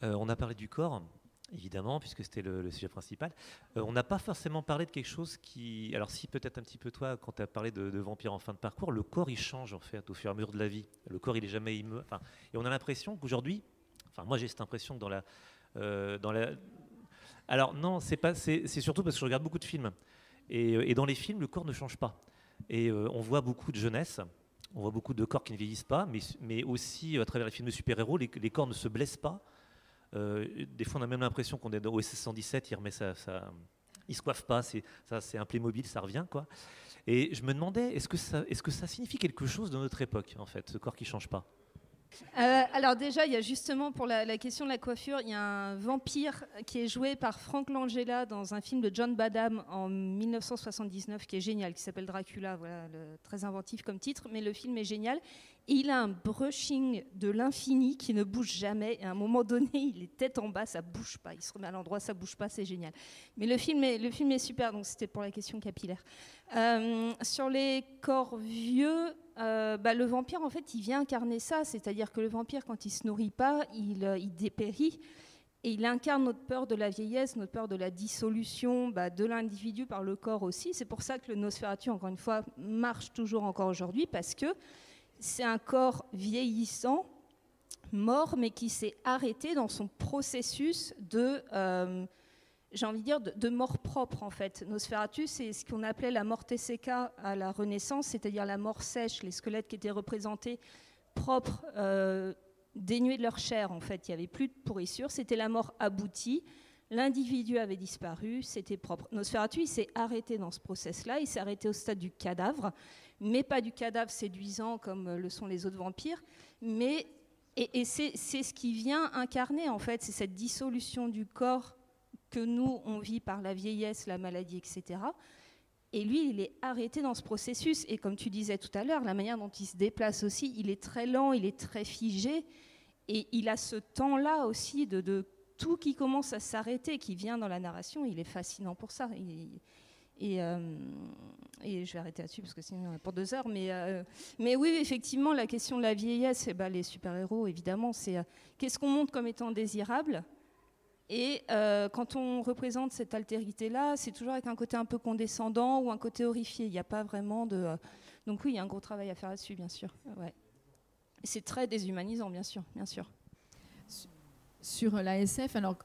On a parlé du corps, évidemment, puisque c'était le sujet principal. On n'a pas forcément parlé de quelque chose qui... Alors si, peut-être un petit peu toi, quand tu as parlé de vampires en fin de parcours, le corps, il change en fait au fur et à mesure de la vie. Le corps, il est jamais immuable. Et on a l'impression qu'aujourd'hui... moi, j'ai cette impression que dans la... Alors non, c'est surtout parce que je regarde beaucoup de films. Et dans les films, le corps ne change pas. Et on voit beaucoup de jeunesse, on voit beaucoup de corps qui ne vieillissent pas, mais aussi à travers les films de super-héros, les corps ne se blessent pas. Des fois, on a même l'impression qu'on est dans OSS 117, il se coiffe pas, c'est un Playmobil, ça revient, quoi. Et je me demandais, est-ce que ça signifie quelque chose de notre époque, en fait, ce corps qui ne change pas ? Alors déjà, il y a justement pour la question de la coiffure, il y a un vampire qui est joué par Frank Langella dans un film de John Badham en 1979 qui est génial, qui s'appelle Dracula, voilà, très inventif comme titre, mais le film est génial. Et il a un brushing de l'infini qui ne bouge jamais. Et à un moment donné, il est tête en bas, ça bouge pas. Il se remet à l'endroit, ça bouge pas, c'est génial. Mais le film est super, donc c'était pour la question capillaire. Sur les corps vieux, le vampire, en fait, il vient incarner ça. C'est-à-dire que le vampire, quand il se nourrit pas, il dépérit. Et il incarne notre peur de la vieillesse, notre peur de la dissolution de l'individu par le corps aussi. C'est pour ça que le Nosferatu, encore une fois, marche toujours encore aujourd'hui, parce que c'est un corps vieillissant, mort, mais qui s'est arrêté dans son processus de mort propre, en fait. Nosferatu, c'est ce qu'on appelait la morte secca à la Renaissance, c'est-à-dire la mort sèche, les squelettes qui étaient représentés propres, dénués de leur chair, en fait. Il n'y avait plus de pourrissure, c'était la mort aboutie. L'individu avait disparu, c'était propre. Nosferatu, il s'est arrêté dans ce process-là, il s'est arrêté au stade du cadavre, mais pas du cadavre séduisant comme le sont les autres vampires, et c'est ce qui vient incarner, en fait, c'est cette dissolution du corps que nous, on vit par la vieillesse, la maladie, etc. Et lui, il est arrêté dans ce processus, et comme tu disais tout à l'heure, la manière dont il se déplace aussi, il est très lent, il est très figé, et il a ce temps-là aussi de tout qui commence à s'arrêter, qui vient dans la narration, il est fascinant pour ça. Et je vais arrêter là-dessus parce que sinon on a pour 2 heures. Mais oui, effectivement, la question de la vieillesse, les super-héros, évidemment, c'est qu'est-ce qu'on montre comme étant désirable Et quand on représente cette altérité-là, c'est toujours avec un côté un peu condescendant ou un côté horrifié. Il n'y a pas vraiment de... Donc oui, il y a un gros travail à faire là-dessus, bien sûr. Ouais. Et c'est très déshumanisant, bien sûr, bien sûr. Sur l'ASF, alors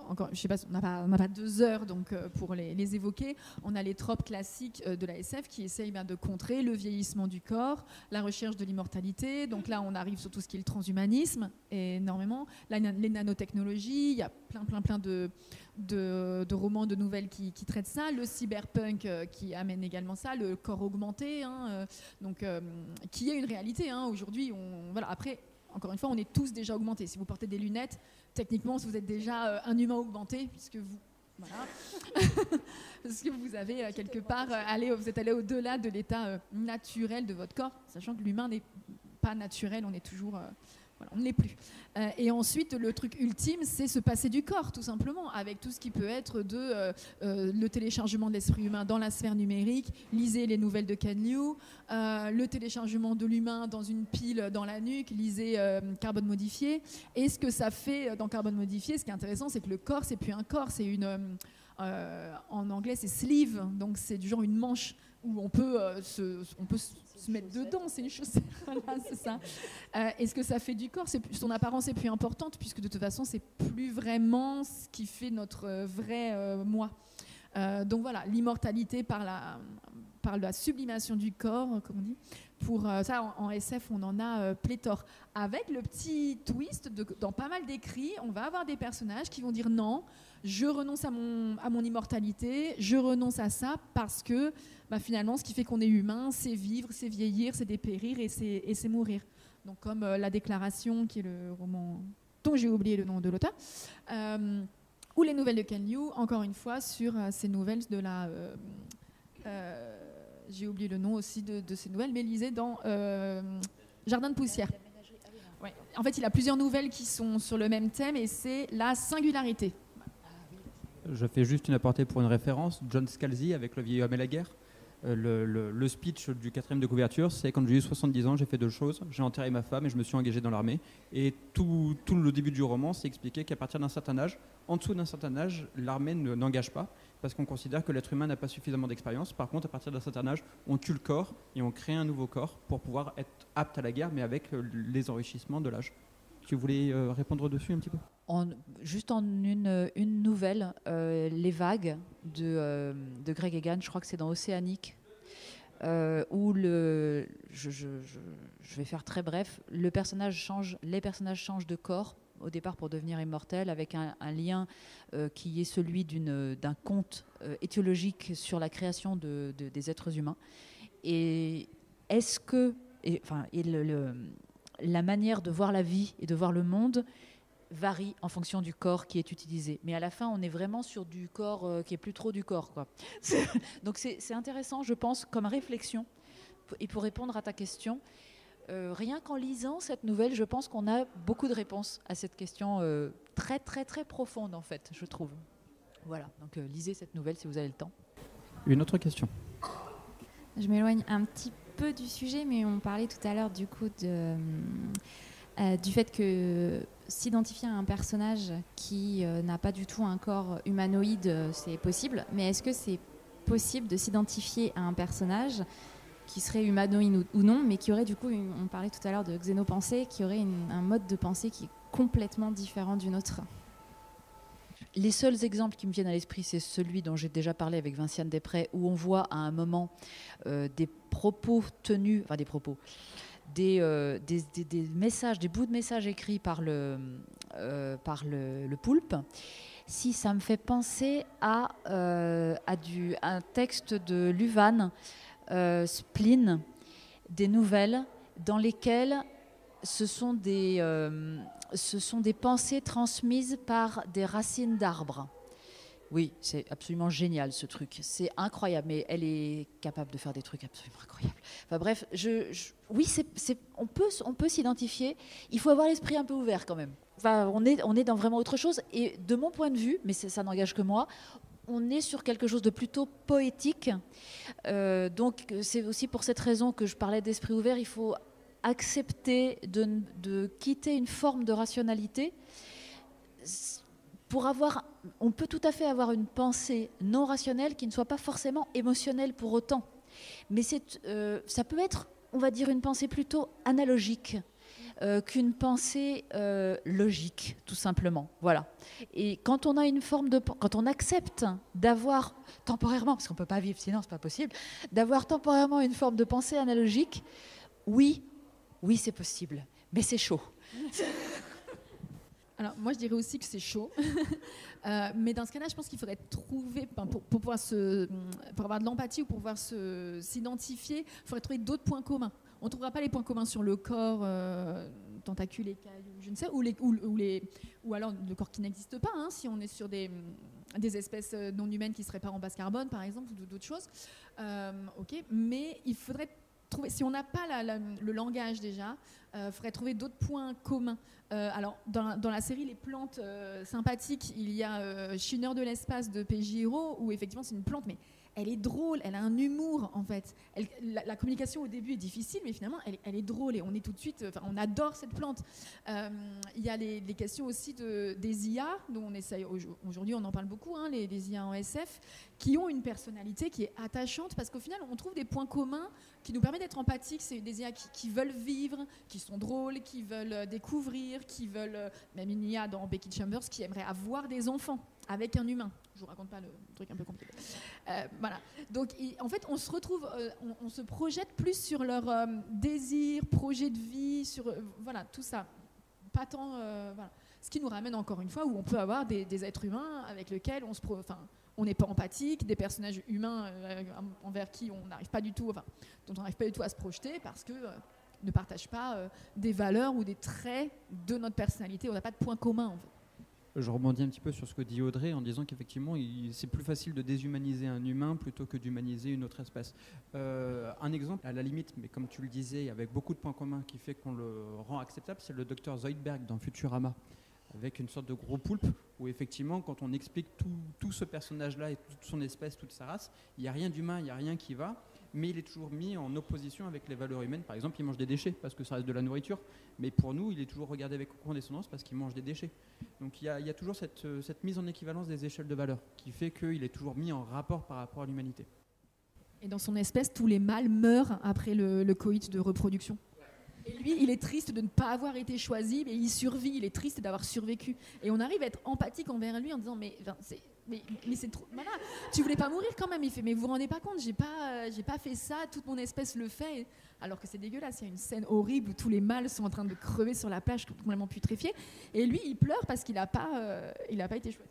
encore, je sais pas, on n'a pas 2 heures donc pour les évoquer. On a les tropes classiques de l'ASF qui essayent de contrer le vieillissement du corps, la recherche de l'immortalité. Donc là, on arrive sur tout ce qui est le transhumanisme, énormément. Les nanotechnologies, il y a plein de romans, de nouvelles qui traitent ça. Le cyberpunk qui amène également ça, le corps augmenté, qui est une réalité. Aujourd'hui, voilà, après. Encore une fois, on est tous déjà augmentés. Si vous portez des lunettes, techniquement, vous êtes déjà un humain augmenté, puisque vous, voilà, parce que vous avez quelque part vous êtes allé au-delà de l'état naturel de votre corps, sachant que l'humain n'est pas naturel, on est toujours, voilà, on ne l'est plus. Et ensuite, le truc ultime, c'est se passer du corps, tout simplement, avec tout ce qui peut être le téléchargement de l'esprit humain dans la sphère numérique. Lisez les nouvelles de Ken Liu, le téléchargement de l'humain dans une pile dans la nuque. Lisez Carbone modifié. Et ce que ça fait dans Carbone modifié, ce qui est intéressant, c'est que le corps, c'est plus un corps, c'est en anglais, c'est sleeve, donc c'est du genre une manche où on peut se mettre dedans, c'est une chose. Voilà, c'est ça. Et ce que ça fait du corps, son apparence est plus importante, puisque de toute façon, c'est plus vraiment ce qui fait notre vrai moi. Donc voilà, l'immortalité par la sublimation du corps, comme on dit. Pour ça, en SF, on en a pléthore. Avec le petit twist, dans pas mal d'écrits, on va avoir des personnages qui vont dire non, je renonce à mon immortalité, je renonce à ça parce que finalement, ce qui fait qu'on est humain, c'est vivre, c'est vieillir, c'est dépérir et c'est mourir. Donc comme La Déclaration, qui est le roman dont j'ai oublié le nom de l'auteur, ou les nouvelles de Ken Liu, encore une fois, sur ces nouvelles de la... j'ai oublié le nom aussi de ces nouvelles, mais lisez dans Jardin de poussière. Ouais. En fait, il a plusieurs nouvelles qui sont sur le même thème et c'est la singularité. Je fais juste une aparté pour une référence. John Scalzi avec Le vieil homme et la guerre. Le speech du 4e de couverture, c'est quand j'ai eu 70 ans, j'ai fait 2 choses. J'ai enterré ma femme et je me suis engagé dans l'armée. Et tout le début du roman, c'est expliqué qu'à partir d'un certain âge, en dessous d'un certain âge, l'armée n'engage pas parce qu'on considère que l'être humain n'a pas suffisamment d'expérience. Par contre, à partir d'un certain âge, on tue le corps et on crée un nouveau corps pour pouvoir être apte à la guerre, mais avec les enrichissements de l'âge. Tu voulais répondre dessus un petit peu ? Juste en une nouvelle, Les Vagues de Greg Egan, je crois que c'est dans Océanique, où je vais faire très bref, les personnages changent de corps au départ pour devenir immortels, avec un lien qui est celui d'un conte étiologique sur la création des êtres humains. Et est-ce que... la manière de voir la vie et de voir le monde varie en fonction du corps qui est utilisé. Mais à la fin, on est vraiment sur du corps qui est plus trop du corps, quoi. Donc c'est intéressant, je pense, comme réflexion. Et pour répondre à ta question, rien qu'en lisant cette nouvelle, je pense qu'on a beaucoup de réponses à cette question très, très, très profonde, en fait, je trouve. Voilà, donc lisez cette nouvelle si vous avez le temps. Une autre question. Je m'éloigne un petit peu du sujet, mais on parlait tout à l'heure du coup du fait que s'identifier à un personnage qui n'a pas du tout un corps humanoïde, c'est possible. Mais est-ce que c'est possible de s'identifier à un personnage qui serait humanoïde ou non, mais qui aurait du coup, on parlait tout à l'heure de xénopensée, qui aurait un mode de pensée qui est complètement différent du nôtre? Les seuls exemples qui me viennent à l'esprit, c'est celui dont j'ai déjà parlé avec Vinciane Després, où on voit à un moment des propos tenus, enfin des propos, des messages, des bouts de messages écrits par le poulpe. Si ça me fait penser à un texte de Luvan, Spleen, des nouvelles dans lesquelles ce sont des pensées transmises par des racines d'arbres. Oui, c'est absolument génial ce truc. C'est incroyable, mais elle est capable de faire des trucs absolument incroyables. Enfin bref, oui, on peut s'identifier. Il faut avoir l'esprit un peu ouvert quand même. Enfin, on est dans vraiment autre chose. Et de mon point de vue, mais ça n'engage que moi, on est sur quelque chose de plutôt poétique. Donc c'est aussi pour cette raison que je parlais d'esprit ouvert. Il faut accepter de quitter une forme de rationalité on peut tout à fait avoir une pensée non rationnelle qui ne soit pas forcément émotionnelle pour autant. Mais ça peut être, on va dire, une pensée plutôt analogique qu'une pensée logique, tout simplement. Voilà. Et quand on a quand on accepte d'avoir temporairement, parce qu'on ne peut pas vivre sinon c'est pas possible, d'avoir temporairement une forme de pensée analogique, oui, c'est possible, mais c'est chaud. Alors, moi, je dirais aussi que c'est chaud. Mais dans ce cas-là, je pense qu'il faudrait trouver, pour pouvoir pour avoir de l'empathie ou pour pouvoir s'identifier, il faudrait trouver d'autres points communs. On ne trouvera pas les points communs sur le corps, tentacules, écailles, je ne sais, ou alors le corps qui n'existe pas, hein, si on est sur des espèces non humaines qui ne seraient pas en base carbone, par exemple, ou d'autres choses. Ok, mais il faudrait trouver, si on n'a pas le langage déjà, il faudrait trouver d'autres points communs. Alors, dans la série Les plantes sympathiques, il y a Chineur de l'espace de P.J. Hiro, où effectivement c'est une plante, mais elle est drôle, elle a un humour en fait. La communication au début est difficile, mais finalement elle est drôle et on est tout de suite, on adore cette plante. Il y a les questions aussi des IA, dont on essaye aujourd'hui, on en parle beaucoup, hein, les IA en SF, qui ont une personnalité qui est attachante parce qu'au final on trouve des points communs qui nous permettent d'être empathiques. C'est des IA qui veulent vivre, qui sont drôles, qui veulent découvrir, qui veulent, même une IA dans Becky Chambers qui aimerait avoir des enfants avec un humain. Je vous raconte pas le truc un peu compliqué. Voilà. Donc, en fait, on se retrouve, on se projette plus sur leur désir, projet de vie, sur voilà tout ça. Pas tant, voilà. Ce qui nous ramène encore une fois où on peut avoir des êtres humains avec lesquels on n'est pas empathique, des personnages humains envers qui on n'arrive pas du tout, dont on n'arrive pas du tout à se projeter parce que ne partagent pas des valeurs ou des traits de notre personnalité. On n'a pas de point commun en fait. Je rebondis un petit peu sur ce que dit Audrey en disant qu'effectivement, c'est plus facile de déshumaniser un humain plutôt que d'humaniser une autre espèce. Un exemple, à la limite, mais comme tu le disais, avec beaucoup de points communs qui fait qu'on le rend acceptable, c'est le docteur Zoidberg dans Futurama, avec une sorte de gros poulpe, où effectivement, quand on explique tout ce personnage-là et toute son espèce, toute sa race, il n'y a rien d'humain, il n'y a rien qui va, mais il est toujours mis en opposition avec les valeurs humaines. Par exemple, il mange des déchets parce que ça reste de la nourriture, mais pour nous, il est toujours regardé avec condescendance parce qu'il mange des déchets. Donc il y a toujours cette mise en équivalence des échelles de valeurs qui fait qu'il est toujours mis en rapport par rapport à l'humanité. Et dans son espèce, tous les mâles meurent après le coït de reproduction. Et lui, il est triste de ne pas avoir été choisi, mais il survit, il est triste d'avoir survécu. Et on arrive à être empathique envers lui en disant mais c'est trop. Voilà, tu voulais pas mourir quand même. Il fait mais vous vous rendez pas compte, j'ai pas fait ça, toute mon espèce le fait. Alors que c'est dégueulasse. Il y a une scène horrible où tous les mâles sont en train de crever sur la plage, complètement putréfiés. Et lui, il pleure parce qu'il a pas été choisi.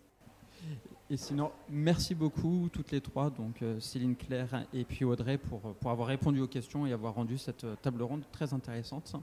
Et sinon, merci beaucoup toutes les trois, donc Céline, Claire et puis Audrey, pour avoir répondu aux questions et avoir rendu cette table ronde très intéressante.